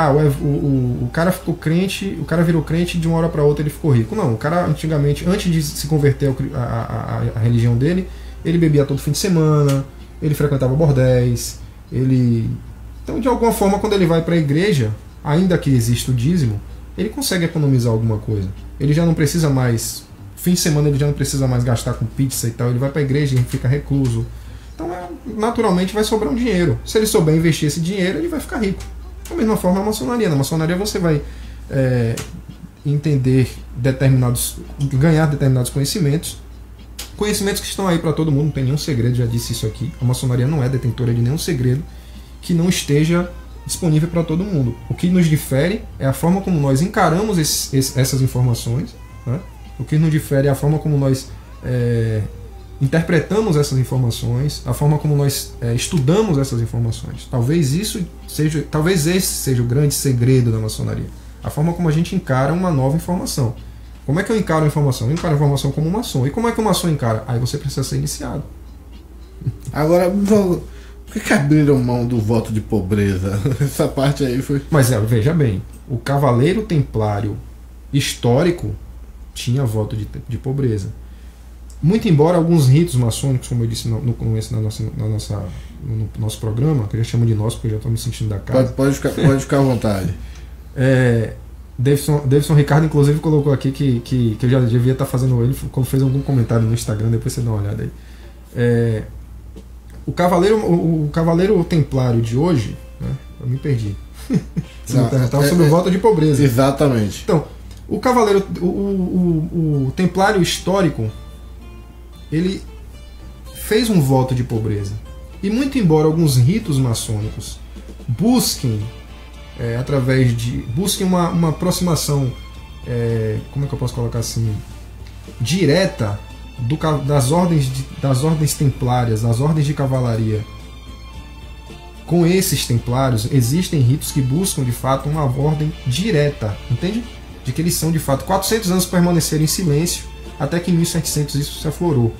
o cara ficou crente, o cara virou crente de uma hora para outra ele ficou rico. Não, o cara antigamente, antes de se converter à religião dele, ele bebia todo fim de semana, ele frequentava bordéis, então de alguma forma quando ele vai para a igreja, ainda que exista o dízimo, ele consegue economizar alguma coisa. Ele já não precisa mais, fim de semana ele já não precisa mais gastar com pizza e tal, ele vai para a igreja e fica recluso. Então naturalmente vai sobrar um dinheiro. Se ele souber investir esse dinheiro, ele vai ficar rico. Da mesma forma a maçonaria. Na maçonaria você vai ganhar determinados conhecimentos que estão aí para todo mundo, não tem nenhum segredo, já disse isso aqui. A maçonaria não é detentora de nenhum segredo que não esteja disponível para todo mundo. O que nos difere é a forma como nós encaramos essas informações, né? O que nos difere é a forma como nós interpretamos essas informações, a forma como nós estudamos essas informações. Talvez esse seja o grande segredo da maçonaria. A forma como a gente encara uma nova informação. Como é que eu encaro a informação? Eu encaro a informação como um maçom. E como é que o maçom encara? Aí você precisa ser iniciado. Agora, por que abriram mão do voto de pobreza? Essa parte aí foi... Mas veja bem, o cavaleiro templário histórico tinha voto de pobreza. Muito embora alguns ritos maçônicos, como eu disse no começo no nosso programa, que eu já chamo de nosso porque eu já estou me sentindo da casa. Pode ficar à vontade. Davidson Ricardo, inclusive, colocou aqui que eu já devia estar fazendo ele quando fez algum comentário no Instagram, depois você dá uma olhada aí. O cavaleiro templário de hoje, né, eu me perdi. Você me perguntava sobre o voto de pobreza. Exatamente. Então, o cavaleiro, o templário histórico, ele fez um voto de pobreza. E muito embora alguns ritos maçônicos busquem busquem uma aproximação, como é que eu posso colocar assim, direta das ordens templárias, das ordens de cavalaria com esses templários, existem ritos que buscam de fato uma ordem direta, entende? De que eles são de fato 400 anos permaneceram em silêncio até que em 1700 isso se aflorou.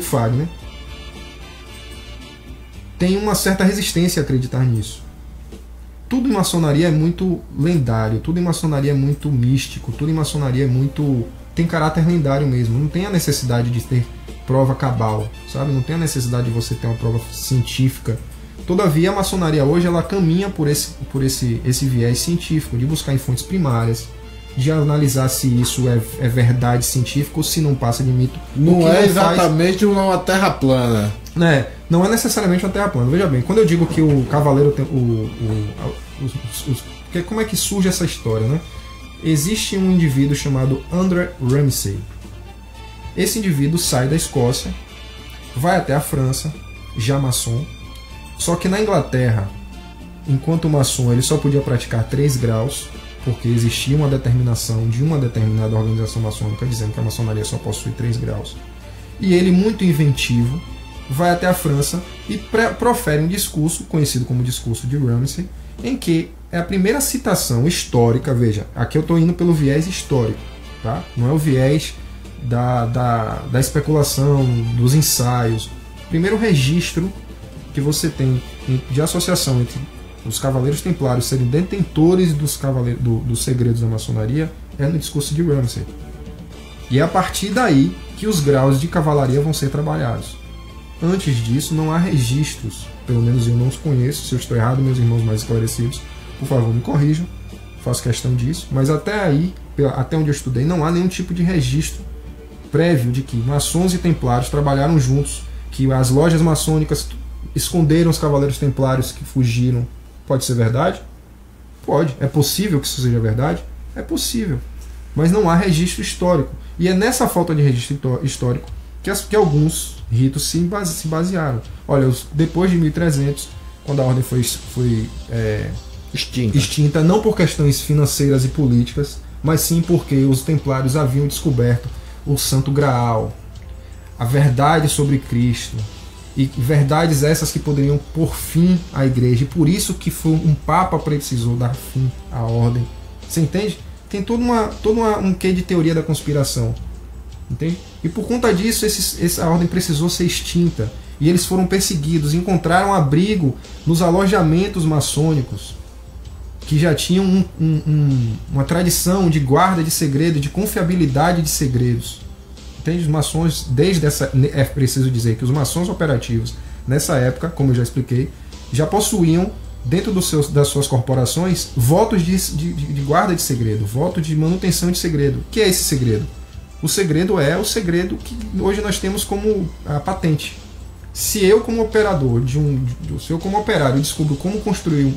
Fagner, tenho uma certa resistência a acreditar nisso. Tudo em maçonaria é muito lendário, tudo em maçonaria é muito místico, tudo em maçonaria tem caráter lendário mesmo. Não tem a necessidade de ter prova cabal, sabe? Não tem a necessidade de você ter uma prova científica. Todavia, a maçonaria hoje ela caminha por esse viés científico, de buscar em fontes primárias, de analisar se isso é verdade científica ou se não passa de mito. Não é exatamente uma terra plana. Não é necessariamente uma terra plana. Veja bem, quando eu digo que o cavaleiro como é que surge essa história, né? Existe um indivíduo chamado André Ramsay. Esse indivíduo sai da Escócia, vai até a França, já maçom, só que na Inglaterra, enquanto maçom, ele só podia praticar 3 graus, porque existia uma determinação de uma determinada organização maçônica dizendo que a maçonaria só possui 3 graus. E ele, muito inventivo, vai até a França e profere um discurso, conhecido como discurso de Ramsay, em que é a primeira citação histórica, veja, aqui eu estou indo pelo viés histórico, tá? Não é o viés da especulação, dos ensaios. Primeiro registro que você tem de associação entre os Cavaleiros Templários serem detentores dos segredos da maçonaria é no discurso de Ramsay. E é a partir daí que os graus de cavalaria vão ser trabalhados. Antes disso, não há registros, pelo menos eu não os conheço. Se eu estou errado, meus irmãos mais esclarecidos, por favor, me corrijam, faço questão disso. Mas até aí, até onde eu estudei, não há nenhum tipo de registro prévio de que maçons e templários trabalharam juntos, que as lojas maçônicas esconderam os cavaleiros templários que fugiram. Pode ser verdade? Pode. É possível que isso seja verdade? É possível. Mas não há registro histórico. E é nessa falta de registro histórico que alguns ritos se basearam. Olha, depois de 1300, quando a ordem foi extinta, não por questões financeiras e políticas, mas sim porque os templários haviam descoberto o Santo Graal, a verdade sobre Cristo, e verdades essas que poderiam pôr fim à igreja. E por isso que um Papa precisou dar fim à ordem. Você entende? Tem todo um quê de teoria da conspiração. Entende? E por conta disso, essa ordem precisou ser extinta. E eles foram perseguidos, encontraram abrigo nos alojamentos maçônicos, que já tinham uma tradição de guarda de segredo, de confiabilidade de segredos. Entende? Os maçons, é preciso dizer que os maçons operativos, nessa época, como eu já expliquei, já possuíam, dentro das suas corporações, votos de guarda de segredo, voto de manutenção de segredo. O que é esse segredo? O segredo é o segredo que hoje nós temos como a patente. Se eu, como operador, se eu, como operário, descubro como construir,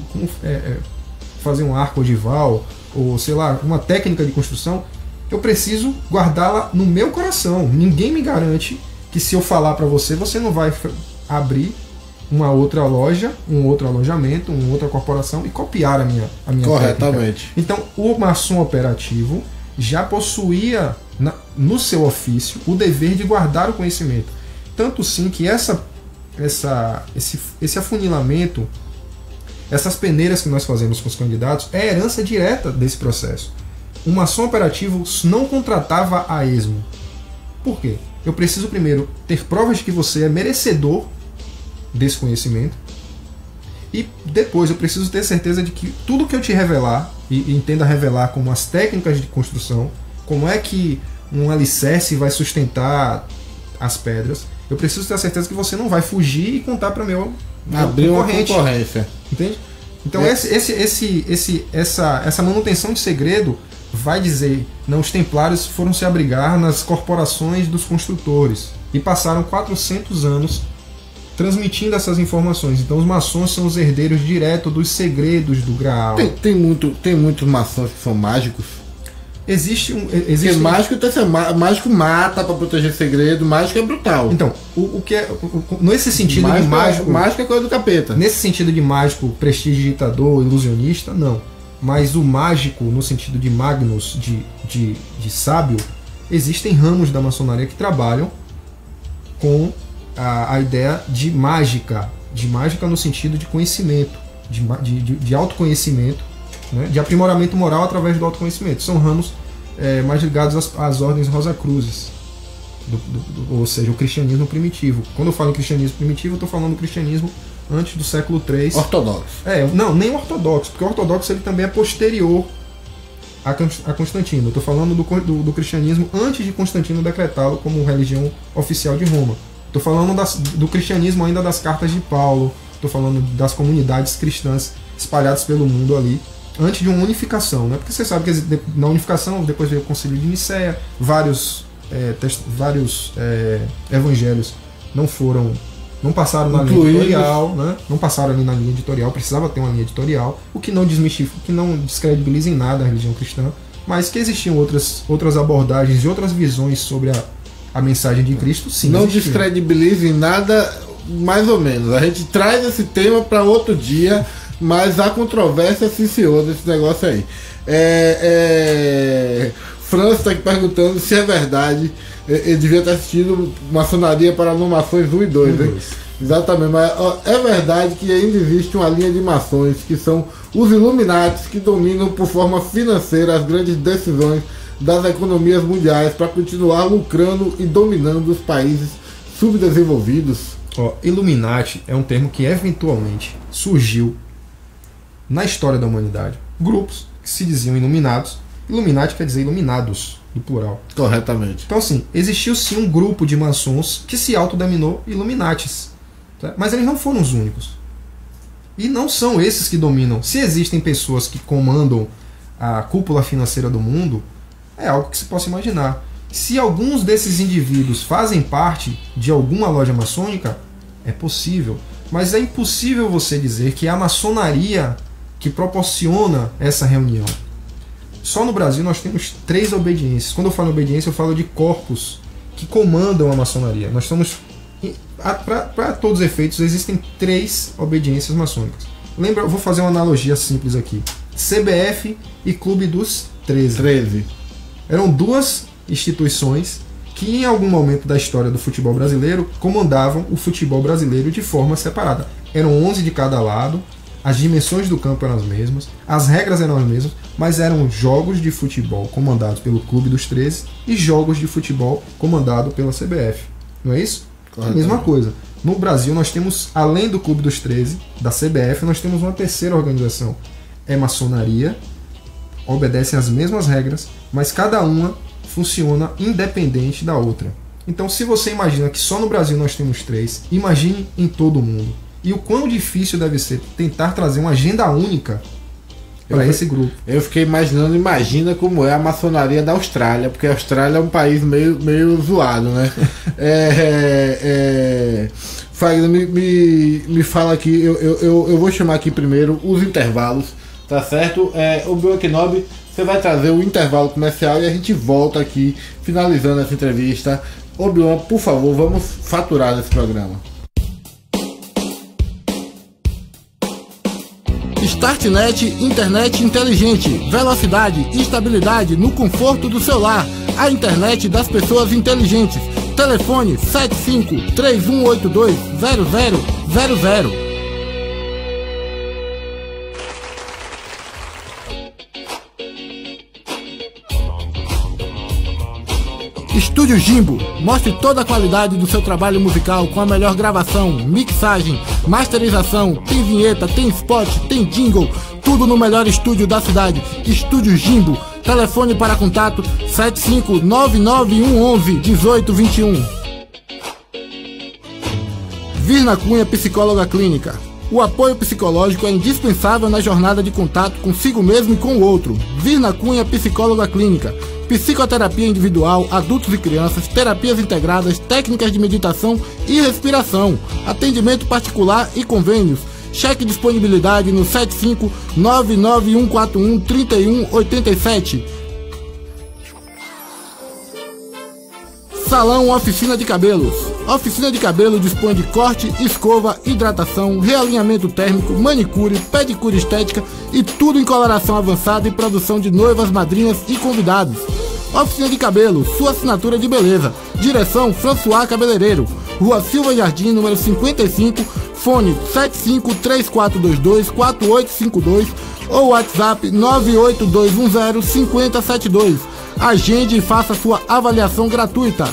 fazer um arco ogival, ou sei lá, uma técnica de construção, eu preciso guardá-la no meu coração. Ninguém me garante que, se eu falar para você, você não vai abrir uma outra loja, um outro alojamento, uma outra corporação e copiar a minha corretamente técnica. Então, o maçom operativo já possuía no seu ofício o dever de guardar o conhecimento. Tanto sim que esse afunilamento, essas peneiras que nós fazemos com os candidatos, é herança direta desse processo. O maçom operativo não contratava a esmo. Por quê? Eu preciso primeiro ter provas de que você é merecedor desse conhecimento, e depois eu preciso ter certeza de que tudo que eu te revelar, e entenda revelar como as técnicas de construção, como é que um alicerce vai sustentar as pedras, eu preciso ter a certeza que você não vai fugir e contar para meu abrir uma concorrência. Entende? Então essa manutenção de segredo vai dizer, não, os templários foram se abrigar nas corporações dos construtores e passaram 400 anos transmitindo essas informações. Então os maçons são os herdeiros diretos dos segredos do Graal. Tem muitos maçons que são mágicos. Existe mágico mata para proteger segredo, mágico é brutal. Então, o que é nesse sentido de mágico, mágico é coisa do capeta. Nesse sentido de mágico, prestidigitador, ilusionista, não. Mas o mágico, no sentido de magnus, de sábio, existem ramos da maçonaria que trabalham com a ideia de mágica no sentido de conhecimento, de autoconhecimento, né, de aprimoramento moral através do autoconhecimento. São ramos mais ligados às ordens Rosacruzes, ou seja, o cristianismo primitivo. Quando eu falo em cristianismo primitivo, eu estou falando do cristianismo antes do século III. Ortodoxo. Não, nem ortodoxo, porque o ortodoxo ele também é posterior a Constantino. Eu estou falando do cristianismo antes de Constantino decretá-lo como religião oficial de Roma. Estou falando do cristianismo ainda das cartas de Paulo. Estou falando das comunidades cristãs espalhadas pelo mundo ali, antes de uma unificação, né? Porque você sabe que na unificação, depois veio o Concílio de Nicéia, vários evangelhos não passaram na linha editorial, né? Não passaram ali na linha editorial, precisava ter uma linha editorial, o que não desmistifica, que não descredibiliza em nada a religião cristã, mas que existiam outras abordagens e outras visões sobre a mensagem de Cristo, sim. Não descredibiliza em nada, mais ou menos. A gente traz esse tema para outro dia, mas há controvérsia, sim senhor, desse negócio aí. França está aqui perguntando se é verdade. Ele devia ter assistido Maçonaria para Nomações 1 e 2, hein? Exatamente, mas é verdade que ainda existe uma linha de maçons que são os Illuminatis, que dominam por forma financeira as grandes decisões das economias mundiais para continuar lucrando e dominando os países subdesenvolvidos. Illuminati é um termo que eventualmente surgiu na história da humanidade. Grupos que se diziam iluminados. Illuminati quer dizer iluminados, do plural. Corretamente. Então, assim, existiu sim um grupo de maçons que se autodenominou Illuminatis. Tá? Mas eles não foram os únicos. E não são esses que dominam. Se existem pessoas que comandam a cúpula financeira do mundo, é algo que se possa imaginar. Se alguns desses indivíduos fazem parte de alguma loja maçônica, é possível. Mas é impossível você dizer que é a maçonaria que proporciona essa reunião. Só no Brasil nós temos 3 obediências. Quando eu falo obediência, eu falo de corpos que comandam a maçonaria. Nós estamos, para todos os efeitos, existem 3 obediências maçônicas. Lembra, eu vou fazer uma analogia simples aqui. CBF e Clube dos 13. Eram 2 instituições que em algum momento da história do futebol brasileiro comandavam o futebol brasileiro de forma separada. Eram 11 de cada lado, as dimensões do campo eram as mesmas, as regras eram as mesmas, mas eram jogos de futebol comandados pelo Clube dos 13 e jogos de futebol comandado pela CBF. Não é isso? A mesma coisa. No Brasil nós temos, além do Clube dos 13, da CBF, nós temos uma terceira organização. É maçonaria, obedecem às mesmas regras, mas cada uma funciona independente da outra. Então, se você imagina que só no Brasil nós temos 3, imagine em todo o mundo. E o quão difícil deve ser tentar trazer uma agenda única para esse grupo. Eu fiquei imaginando, imagina como é a maçonaria da Austrália, porque a Austrália é um país meio zoado, né? Fagner, me fala aqui, eu vou chamar aqui primeiro os intervalos, tá certo? O Obi-Wan Kenobi, você vai trazer o intervalo comercial e a gente volta aqui, finalizando essa entrevista. Obi-Wan, por favor, vamos faturar esse programa. StartNet, internet inteligente, velocidade e estabilidade no conforto do celular. A internet das pessoas inteligentes. Telefone 75-3182-0000. Estúdio Jimbo, mostre toda a qualidade do seu trabalho musical com a melhor gravação, mixagem, masterização, tem vinheta, tem spot, tem jingle, tudo no melhor estúdio da cidade. Estúdio Jimbo, telefone para contato 75991111821. Virna Cunha, psicóloga clínica. O apoio psicológico é indispensável na jornada de contato consigo mesmo e com o outro. Virna Cunha, psicóloga clínica. Psicoterapia individual, adultos e crianças, terapias integradas, técnicas de meditação e respiração, atendimento particular e convênios. Cheque disponibilidade no 75991413187. Salão Oficina de Cabelos. Oficina de cabelo dispõe de corte, escova, hidratação, realinhamento térmico, manicure, pedicure estética e tudo em coloração avançada e produção de noivas, madrinhas e convidados. Oficina de Cabelo, sua assinatura de beleza. Direção François Cabeleireiro, Rua Silva Jardim, número 55, fone 7534224852 ou WhatsApp 982105072. Agende e faça sua avaliação gratuita.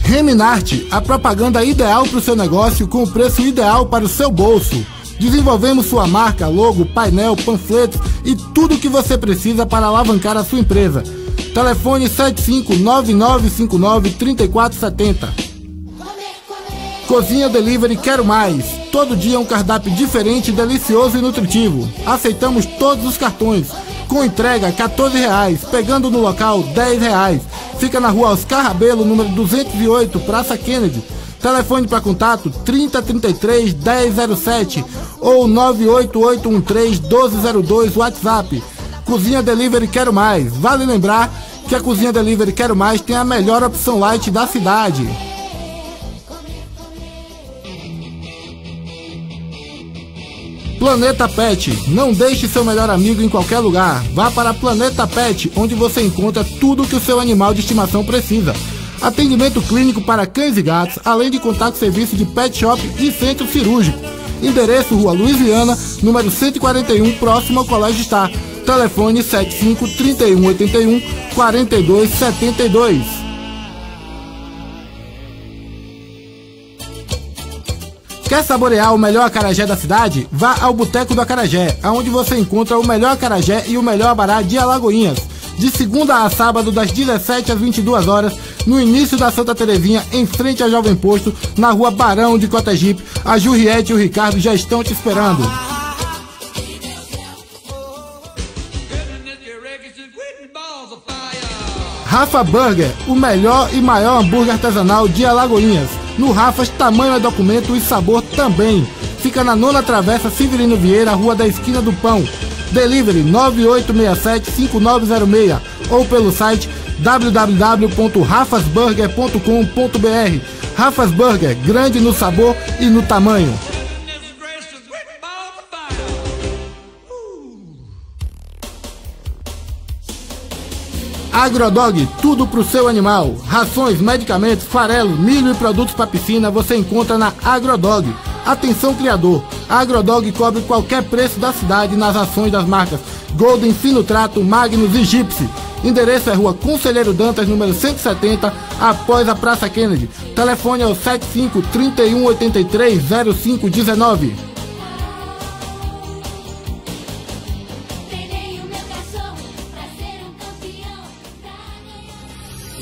Reminarte, a propaganda ideal para o seu negócio com o preço ideal para o seu bolso. Desenvolvemos sua marca, logo, painel, panfletos e tudo o que você precisa para alavancar a sua empresa. Telefone 7599593470. Cozinha Delivery Quero Mais. Todo dia um cardápio diferente, delicioso e nutritivo. Aceitamos todos os cartões. Com entrega R$14, pegando no local R$10. Fica na rua Oscar Rabelo, número 208, Praça Kennedy. Telefone para contato 3033-1007 ou 98813-1202, WhatsApp. Cozinha Delivery Quero Mais. Vale lembrar que a Cozinha Delivery Quero Mais tem a melhor opção light da cidade. Planeta Pet. Não deixe seu melhor amigo em qualquer lugar. Vá para Planeta Pet, onde você encontra tudo o que o seu animal de estimação precisa. Atendimento clínico para cães e gatos, além de contar com serviço de pet shop e centro cirúrgico. Endereço Rua Louisiana, número 141, próximo ao Colégio Star. Telefone 75 3181 4272. Quer saborear o melhor acarajé da cidade? Vá ao Boteco do Acarajé, onde você encontra o melhor acarajé e o melhor abará de Alagoinhas. De segunda a sábado, das 17 às 22 horas, no início da Santa Terezinha, em frente ao Jovem Posto, na rua Barão de Cotegipe. A Jurriete e o Ricardo já estão te esperando. Rafa Burger, o melhor e maior hambúrguer artesanal de Alagoinhas. No Rafas, tamanho é documento e sabor também. Fica na 9ª Travessa Severino Vieira, Rua da Esquina do Pão. Delivery 9867-5906 ou pelo site www.rafasburger.com.br. Rafas Burger, grande no sabor e no tamanho. Agrodog, tudo pro seu animal. Rações, medicamentos, farelo, milho e produtos para piscina você encontra na Agrodog. Atenção criador, a Agrodog cobre qualquer preço da cidade nas rações das marcas Golden, Fino Trato, Magnus e Gypsy. Endereço é Rua Conselheiro Dantas, número 170, após a Praça Kennedy. Telefone é o 75 3183 0519.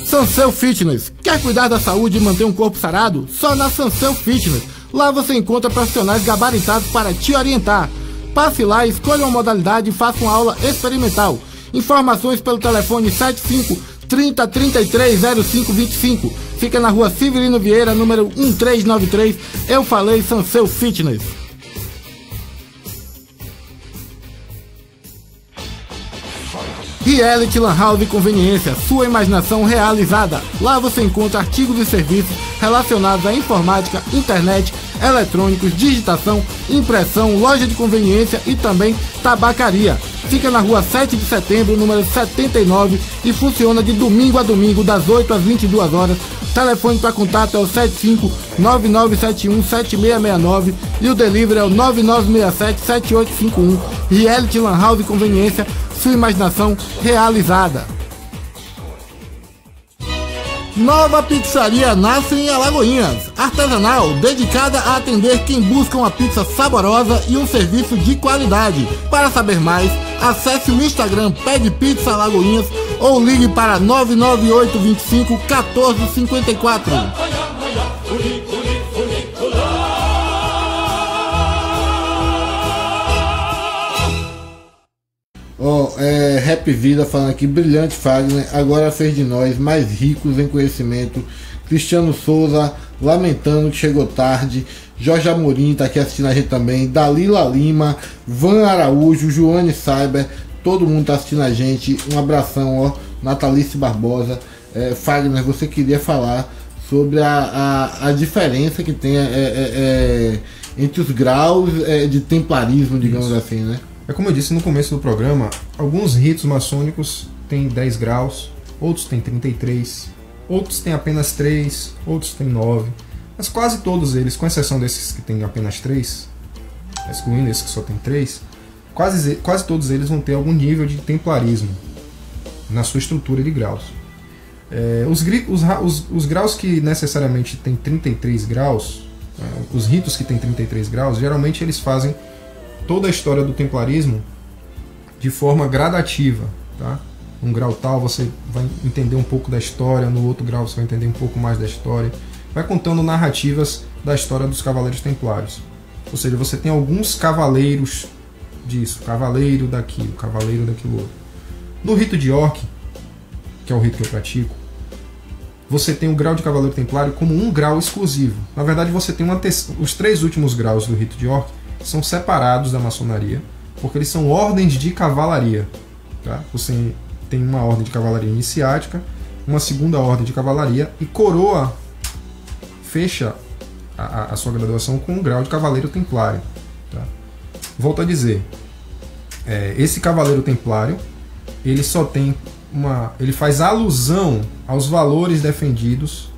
Sanseu Fitness. Quer cuidar da saúde e manter um corpo sarado? Só na Sanseu Fitness. Lá você encontra profissionais gabaritados para te orientar. Passe lá, escolha uma modalidade e faça uma aula experimental. Informações pelo telefone 75 30 33 05 25. Fica na Rua Severino Vieira, número 1393. Eu falei Sanseu Fitness. Reality Lan House Conveniência, sua imaginação realizada. Lá você encontra artigos e serviços relacionados à informática, internet, eletrônicos, digitação, impressão, loja de conveniência e também tabacaria. Fica na Rua 7 de Setembro, número 79 e funciona de domingo a domingo, das 8 às 22 horas. Telefone para contato é o 75 9971 7669 e o delivery é o 9967 7851. Reality Lan House Conveniência, sua imaginação realizada. Nova pizzaria nasce em Alagoinhas, artesanal, dedicada a atender quem busca uma pizza saborosa e um serviço de qualidade. Para saber mais, acesse o Instagram Pede Pizza Alagoinhas ou ligue para 998 25 1454. Rap Vida falando aqui, brilhante Fagner, agora fez de nós mais ricos em conhecimento. Cristiano Souza lamentando que chegou tarde. Jorge Amorim tá aqui assistindo a gente também. Dalila Lima, Van Araújo, Joane Cyber, todo mundo tá assistindo a gente. Um abração, ó. Natalice Barbosa. Fagner, você queria falar sobre a diferença que tem entre os graus de templarismo, digamos assim, né? É como eu disse no começo do programa, alguns ritos maçônicos têm 10 graus, outros têm 33, outros têm apenas 3, outros têm 9, mas quase todos eles, com exceção desses que têm apenas 3, excluindo esses que só têm 3, quase todos eles vão ter algum nível de templarismo na sua estrutura de graus. Os graus que necessariamente têm 33 graus, os ritos que têm 33 graus, geralmente eles fazem toda a história do templarismo de forma gradativa, tá? Um grau tal você vai entender um pouco da história, no outro grau você vai entender um pouco mais da história, vai contando narrativas da história dos cavaleiros templários. Ou seja, você tem alguns cavaleiros disso, cavaleiro daquilo, cavaleiro daquilo outro. No rito de York, que é o rito que eu pratico, você tem o grau de cavaleiro templário como um grau exclusivo. Na verdade, você tem os 3 últimos graus do rito de York são separados da maçonaria, porque eles são ordens de cavalaria. Tá? Você tem uma ordem de cavalaria iniciática, uma segunda ordem de cavalaria, e coroa fecha a sua graduação com um grau de cavaleiro templário. Tá? Volto a dizer, esse cavaleiro templário ele só tem ele faz alusão aos valores defendidos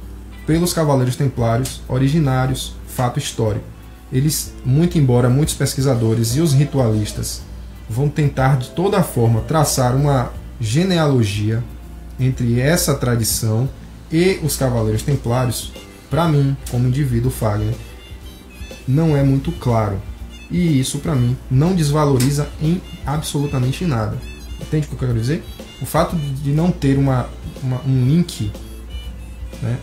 pelos cavaleiros templários originários, fato histórico. eles, muito embora muitos pesquisadores e os ritualistas vão tentar de toda forma traçar uma genealogia entre essa tradição e os Cavaleiros Templários, para mim, como indivíduo Fagner, não é muito claro. E isso, para mim, não desvaloriza em absolutamente nada. Entende o que eu quero dizer? O fato de não ter um link, né,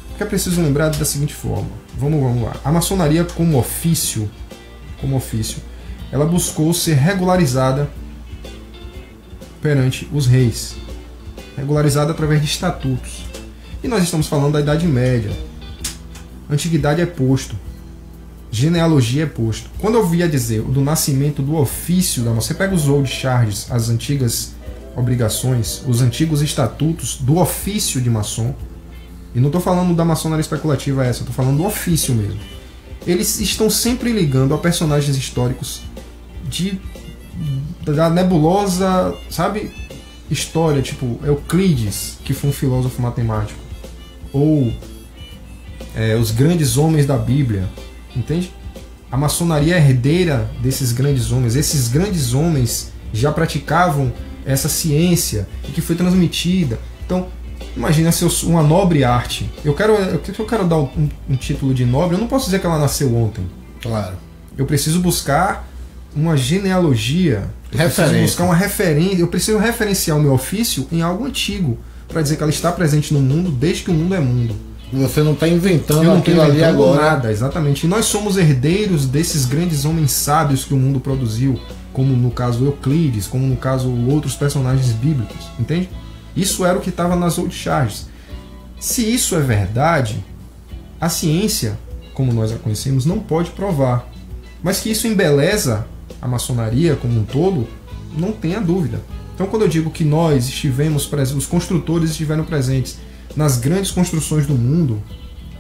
porque é preciso lembrar da seguinte forma. Vamos lá. A maçonaria como ofício, ela buscou ser regularizada perante os reis. Regularizada através de estatutos. E nós estamos falando da Idade Média. Antiguidade é posto. Genealogia é posto. Quando eu via dizer do nascimento do ofício da maçonaria, você pega os old charges, as antigas obrigações, os antigos estatutos do ofício de maçom, e não estou falando da maçonaria especulativa essa, estou falando do ofício mesmo. Eles estão sempre ligando a personagens históricos da nebulosa, sabe, história, tipo Euclides, que foi um filósofo matemático, ou os grandes homens da Bíblia, entende? A maçonaria é herdeira desses grandes homens. Esses grandes homens já praticavam essa ciência e que foi transmitida. Então, imagina se uma nobre arte. Eu quero dar um título de nobre, eu não posso dizer que ela nasceu ontem. Claro. Eu preciso buscar uma genealogia, Referência. preciso buscar uma referência, eu preciso referenciar o meu ofício em algo antigo, para dizer que ela está presente no mundo desde que o mundo é mundo. Você não está inventando Eu não estou aquilo ali inventando agora. nada, exatamente. E nós somos herdeiros desses grandes homens sábios que o mundo produziu, como no caso Euclides, como no caso outros personagens bíblicos, entende? Isso era o que estava nas old charges. Se isso é verdade, a ciência, como nós a conhecemos, não pode provar. Mas que isso embeleza a maçonaria como um todo, não tenha dúvida. Então, quando eu digo que nós estivemos presentes, os construtores estiveram presentes nas grandes construções do mundo,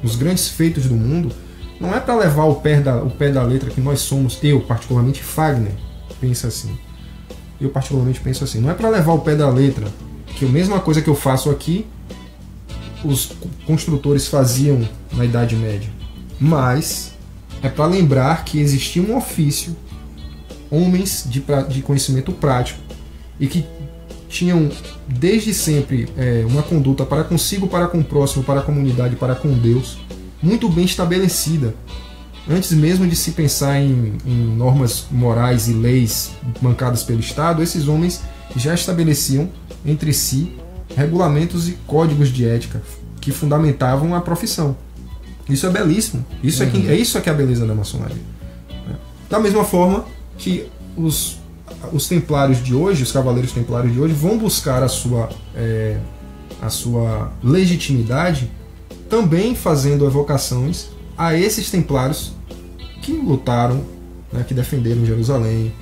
nos grandes feitos do mundo, não é para levar o pé da letra que nós somos. Eu, particularmente, Fagner, penso assim. Não é para levar o pé da letra, que a mesma coisa que eu faço aqui, os construtores faziam na Idade Média. Mas é para lembrar que existia um ofício, homens de conhecimento prático, e que tinham desde sempre uma conduta para consigo, para com o próximo, para a comunidade, para com Deus, muito bem estabelecida. Antes mesmo de se pensar em normas morais e leis bancadas pelo Estado, esses homens já estabeleciam entre si regulamentos e códigos de ética que fundamentavam a profissão. Isso é belíssimo. Isso é isso que é a beleza da maçonaria. Da mesma forma que os templários de hoje, os cavaleiros templários de hoje, vão buscar a sua legitimidade também fazendo evocações a esses templários que lutaram, né, que defenderam Jerusalém,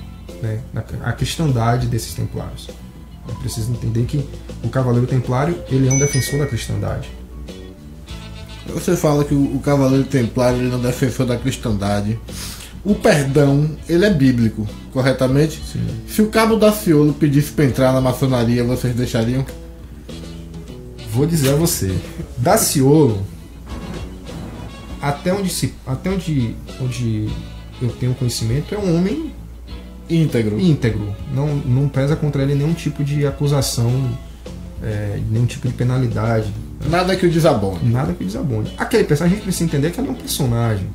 né, a cristandade desses templários. É preciso entender que o cavaleiro templário, ele é um defensor da cristandade. Você fala que o cavaleiro templário ele é um defensor da cristandade. O perdão, ele é bíblico, corretamente? Sim. Se o Cabo Daciolo pedisse para entrar na maçonaria, vocês deixariam? Vou dizer a você, Daciolo, até onde eu tenho conhecimento, é um homem Íntegro. Não pesa contra ele nenhum tipo de acusação, nenhum tipo de penalidade. Nada que o desabone. Nada que o desabone. Aquele personagem, a gente precisa entender que ele é um personagem,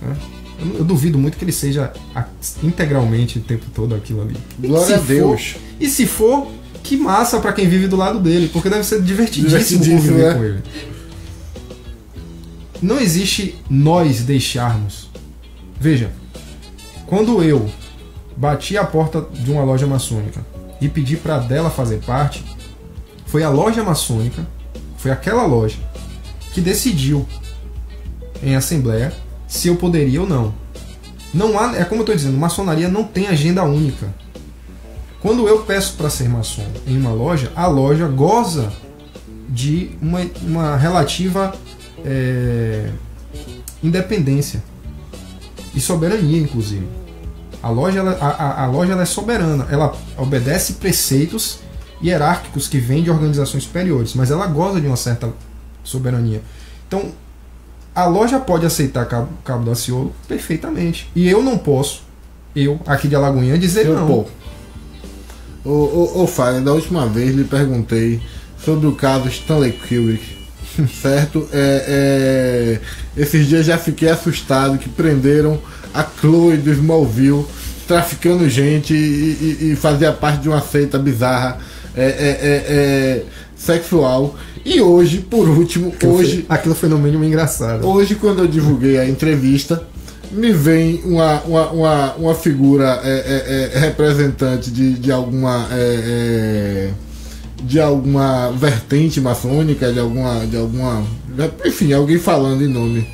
né? Eu duvido muito que ele seja integralmente o tempo todo aquilo ali. Glória a Deus. E se for, que massa pra quem vive do lado dele, porque deve ser divertidíssimo conviver com ele. Não existe nós deixarmos. Veja, quando eu bati a porta de uma loja maçônica e pedi para dela fazer parte, foi a loja maçônica, foi aquela loja que decidiu em assembleia se eu poderia ou não. Não há, é como eu estou dizendo, maçonaria não tem agenda única. Quando eu peço para ser maçom em uma loja, a loja goza de uma relativa independência e soberania, inclusive. A loja ela é soberana, ela obedece preceitos hierárquicos que vêm de organizações superiores, mas ela goza de uma certa soberania. Então, A loja pode aceitar Cabo Daciolo perfeitamente. E eu não posso, eu, aqui de Alagoinha, dizer não. Ô Fagner, da última vez lhe perguntei sobre o caso Stanley Kubrick, certo? Esses dias já fiquei assustado que prenderam a Chloe do Smallville, traficando gente e fazia parte de uma seita bizarra sexual. E hoje, por último, aquilo foi no mínimo engraçado. Hoje, quando eu divulguei a entrevista, me vem uma figura representante de alguma vertente maçônica, enfim, alguém falando em nome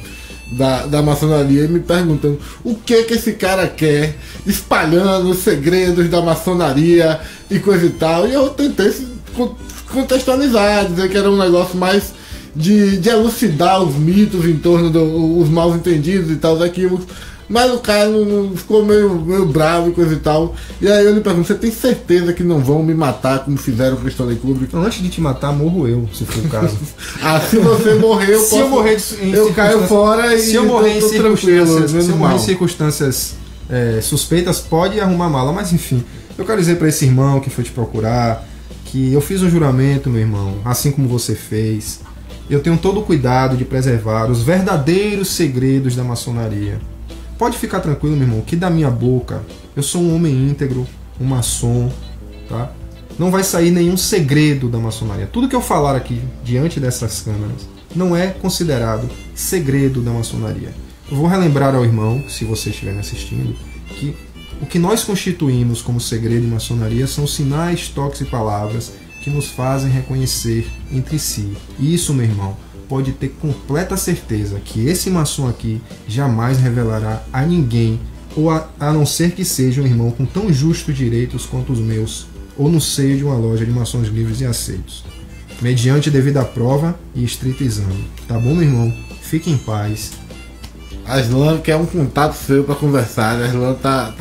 da maçonaria e me perguntando o que esse cara quer, espalhando os segredos da maçonaria e coisa e tal. E eu tentei contextualizar, dizer que era um negócio mais de elucidar os mitos em torno dos mal entendidos e tal, os equívocos. Mas o cara não ficou meio bravo e coisa e tal. E aí eu lhe pergunto, você tem certeza que não vão me matar como fizeram com o Stanley Kubrick? Antes de te matar, morro eu, se for o caso. Se você morrer, eu caio fora e se eu morrer em circunstâncias suspeitas, pode arrumar mala. Mas enfim, eu quero dizer para esse irmão que foi te procurar que eu fiz um juramento, meu irmão, assim como você fez. Eu tenho todo o cuidado de preservar os verdadeiros segredos da maçonaria. Pode ficar tranquilo, meu irmão, que da minha boca eu sou um homem íntegro, um maçom, tá? Não vai sair nenhum segredo da maçonaria. Tudo que eu falar aqui diante dessas câmeras não é considerado segredo da maçonaria. Eu vou relembrar ao irmão, se você estiver me assistindo, que o que nós constituímos como segredo em maçonaria são sinais, toques e palavras que nos fazem reconhecer entre si. E isso, meu irmão, pode ter completa certeza que esse maçom aqui jamais revelará a ninguém, ou a não ser que seja um irmão com tão justos direitos quanto os meus, ou no seio de uma loja de maçons livres e aceitos, mediante devida prova e estrito exame. Tá bom, meu irmão? Fique em paz. A Aslan quer um contato seu pra conversar, né? A Aslan tá...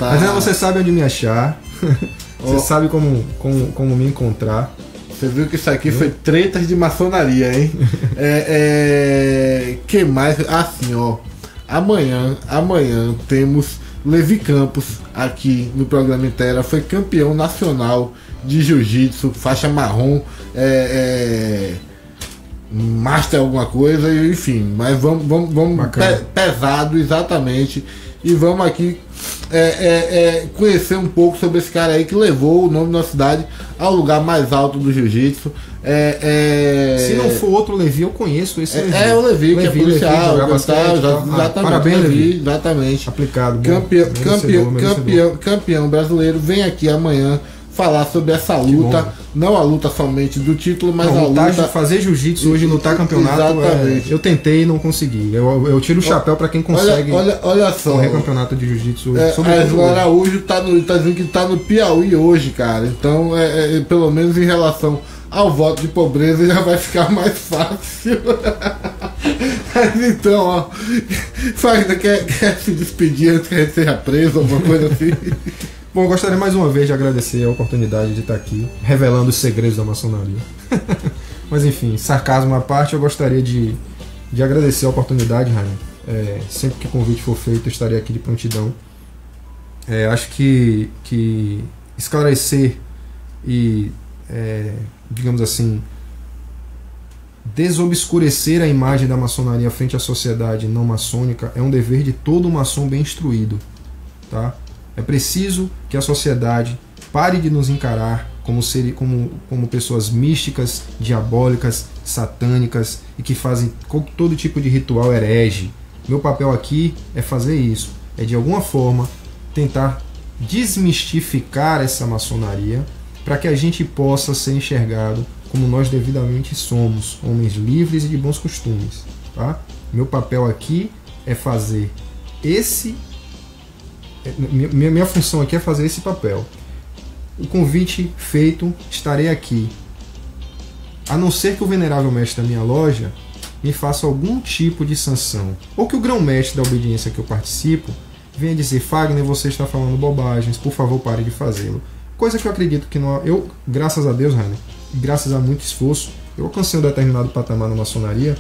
Mas você sabe onde me achar. Você sabe como me encontrar. Você viu que isso aqui foi tretas de maçonaria, hein? Que mais? Assim, ó. Amanhã temos Levi Campos aqui no programa Intera. Foi campeão nacional de jiu-jitsu, faixa marrom, master alguma coisa, enfim. Mas vamos pesado, exatamente. E vamos aqui conhecer um pouco sobre esse cara aí que levou o nome da cidade ao lugar mais alto do jiu-jitsu. Se não for outro Levi, eu conheço esse Levi. O Levi, que é policial, exatamente. Parabéns, Levi. Exatamente. Aplicado. Campeão brasileiro, vem aqui amanhã falar sobre essa luta, não a luta somente do título, mas a luta de fazer jiu-jitsu hoje, lutar campeonato. Eu tentei e não consegui. Eu tiro o chapéu para quem consegue. Olha só, correr campeonato de jiu-jitsu. O Araújo tá dizendo que tá no Piauí hoje, cara. Então, pelo menos em relação ao voto de pobreza já vai ficar mais fácil. Mas então, ó, Fagner quer se despedir antes que a gente seja preso, alguma coisa assim? Bom, eu gostaria mais uma vez de agradecer a oportunidade de estar aqui, revelando os segredos da maçonaria. Mas enfim, sarcasmo à parte, eu gostaria de agradecer a oportunidade, Rainer. Sempre que o convite for feito, eu estarei aqui de prontidão. Acho que esclarecer e, digamos assim, desobscurecer a imagem da maçonaria frente à sociedade não maçônica é um dever de todo maçom bem instruído, tá? É preciso que a sociedade pare de nos encarar como pessoas místicas, diabólicas, satânicas e que fazem todo tipo de ritual herege. Meu papel aqui é fazer isso, é de alguma forma tentar desmistificar essa maçonaria para que a gente possa ser enxergado como nós devidamente somos, homens livres e de bons costumes, tá? Meu papel aqui é fazer minha função aqui é fazer esse papel. O convite feito, estarei aqui. A não ser que o venerável mestre da minha loja me faça algum tipo de sanção, ou que o grão-mestre da obediência que eu participo venha dizer: Fagner, você está falando bobagens, por favor pare de fazê-lo. Coisa que eu acredito que não. Eu, graças a Deus, Rainer, graças a muito esforço, eu alcancei um determinado patamar na maçonaria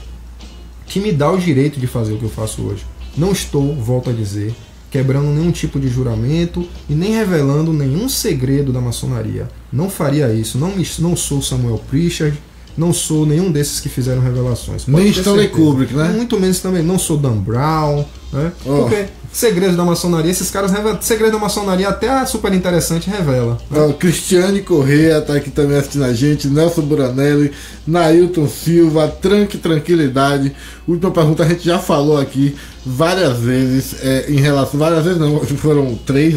que me dá o direito de fazer o que eu faço hoje. Não estou, volto a dizer, quebrando nenhum tipo de juramento e nem revelando nenhum segredo da maçonaria. Não faria isso. Não sou Samuel Pritchard, não sou nenhum desses que fizeram revelações. Nem Stanley Kubrick, né? Muito menos também. Não sou Dan Brown, né? Porque segredos da maçonaria, esses caras revelam. Segredo da maçonaria até a Super Interessante revela. Né? Cristiane Corrêa tá aqui também assistindo a gente, Nelson Buranelli, Nailton Silva, Tranquilidade. Última pergunta, a gente já falou aqui várias vezes em relação. Várias vezes não, foram 3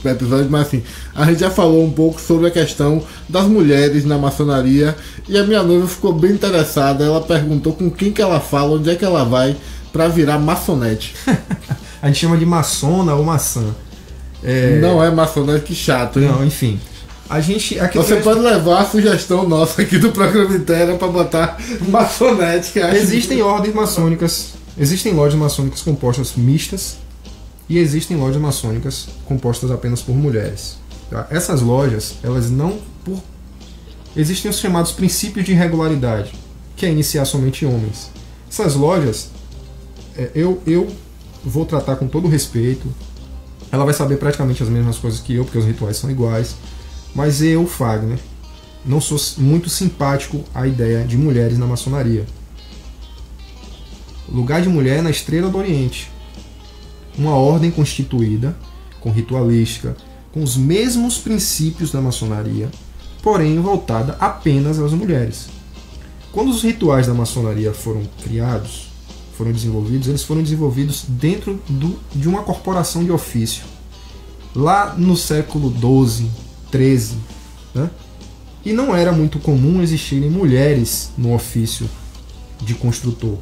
episódios, mas assim, a gente já falou um pouco sobre a questão das mulheres na maçonaria. E a minha noiva ficou bem interessada. Ela perguntou com quem que ela fala, onde é que ela vai pra virar maçonete. A gente chama de maçona ou maçã. Não é maçonete, que chato, hein? Não, enfim. A gente. Você pode levar a sugestão nossa aqui do programa inteiro pra botar maçonete. Que existem ordens maçônicas, existem lojas maçônicas compostas mistas e existem lojas maçônicas compostas apenas por mulheres. Tá? Essas lojas, elas não. Existem os chamados princípios de irregularidade, que é iniciar somente homens. Essas lojas, eu vou tratar com todo respeito. Ela vai saber praticamente as mesmas coisas que eu, porque os rituais são iguais. Mas eu, Fagner, não sou muito simpático à ideia de mulheres na maçonaria. O lugar de mulher é na Estrela do Oriente. Uma ordem constituída, com ritualística, com os mesmos princípios da maçonaria, porém voltada apenas às mulheres. Quando os rituais da maçonaria foram criados, foram desenvolvidos, eles foram desenvolvidos dentro de uma corporação de ofício. Lá no século XII, XIII, né? E não era muito comum existirem mulheres no ofício de construtor.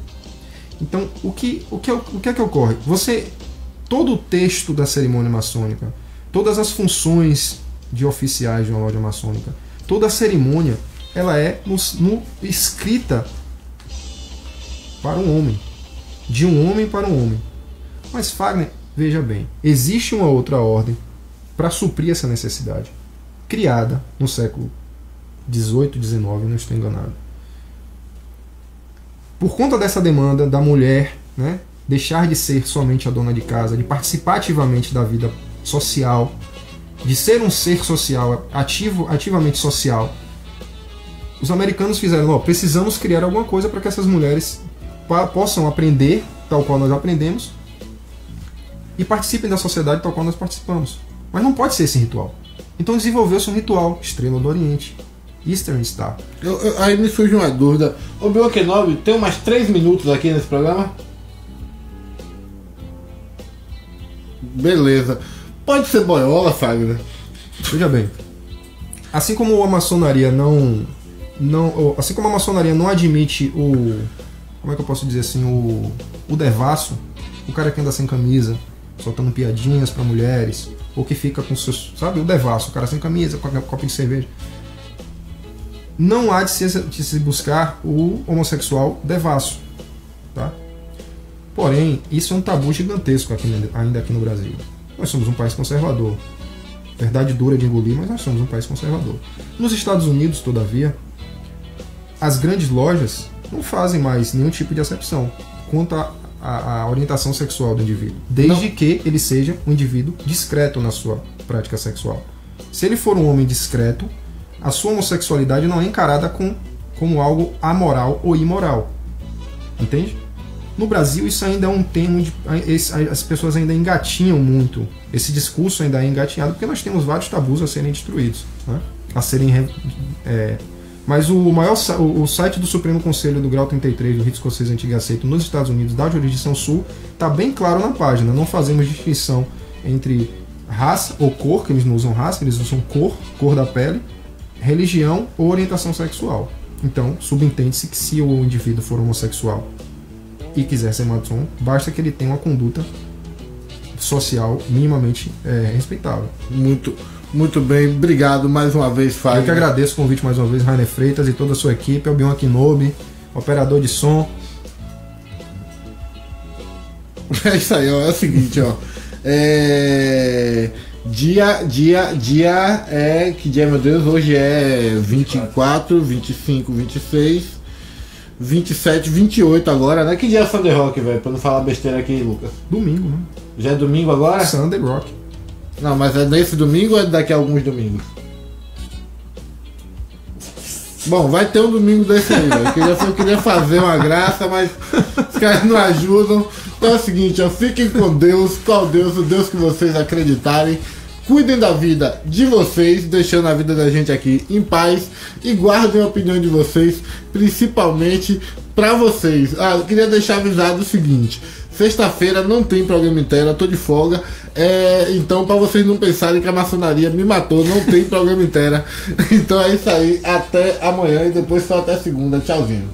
Então, o que é que ocorre? Todo o texto da cerimônia maçônica, todas as funções de oficiais de uma loja maçônica, toda a cerimônia, ela é escrita para um homem. De um homem para um homem. Mas Fagner, veja bem, existe uma outra ordem para suprir essa necessidade, criada no século XVIII, XIX, não estou enganado. Por conta dessa demanda da mulher, né, deixar de ser somente a dona de casa, de participar ativamente da vida social, de ser um ser social, ativamente social, os americanos fizeram, precisamos criar alguma coisa para que essas mulheres possam aprender tal qual nós aprendemos e participem da sociedade tal qual nós participamos. Mas não pode ser esse ritual. Então desenvolveu-se um ritual, Estrela do Oriente, Eastern Star. Aí me surge uma dúvida. Ô Bill, tem umas 3 minutos aqui nesse programa? Beleza. Pode ser boiola, Fagner? Veja bem, assim como a maçonaria não admite como é que eu posso dizer assim, o devasso, o cara que anda sem camisa, soltando piadinhas para mulheres, ou que fica com seus, sabe, o devasso, o cara sem camisa, com um copo de cerveja. Não há de se buscar o homossexual devasso, tá? Porém, isso é um tabu gigantesco ainda aqui no Brasil. Nós somos um país conservador. Verdade dura de engolir, mas nós somos um país conservador. Nos Estados Unidos, todavia, as grandes lojas não fazem mais nenhum tipo de acepção quanto à orientação sexual do indivíduo, desde que ele seja um indivíduo discreto na sua prática sexual. Se ele for um homem discreto, a sua homossexualidade não é encarada como algo amoral ou imoral. Entende? No Brasil isso ainda é um termo as pessoas ainda engatinham muito. Esse discurso ainda é engatinhado porque nós temos vários tabus a serem destruídos, né? Mas o site do Supremo Conselho do Grau 33 do Rito Escocês Antigo e Aceito nos Estados Unidos, da jurisdição sul, está bem claro na página. Não fazemos distinção entre raça ou cor, que eles não usam raça, eles usam cor da pele, religião ou orientação sexual. Então, subentende-se que se o indivíduo for homossexual e quiser ser maçom, basta que ele tenha uma conduta social minimamente respeitável. Muito bem, obrigado mais uma vez, Fagner. Eu que agradeço o convite mais uma vez, Rainer Freitas e toda a sua equipe, Albion Aquinobi, operador de som. É isso aí, ó, é o seguinte, ó. Que dia, meu Deus? Hoje é 24, 25, 26. 27, 28 agora, né? Que dia é Sunday Rock, velho? Pra não falar besteira aqui, Lucas. Domingo, né? Já é domingo agora? Sunday Rock. Não, mas é nesse domingo ou é daqui a alguns domingos? Bom, vai ter um domingo desse aí, velho. Eu queria fazer uma graça, mas os caras não ajudam. Então é o seguinte, ó, fiquem com Deus, qual Deus, o Deus que vocês acreditarem. Cuidem da vida de vocês, deixando a vida da gente aqui em paz. E guardem a opinião de vocês, principalmente pra vocês. Ah, eu queria deixar avisado o seguinte: sexta-feira não tem programa inteiro, eu tô de folga. Então, pra vocês não pensarem que a maçonaria me matou, não tem programa inteiro. Então é isso aí, até amanhã e depois só até segunda. Tchauzinho.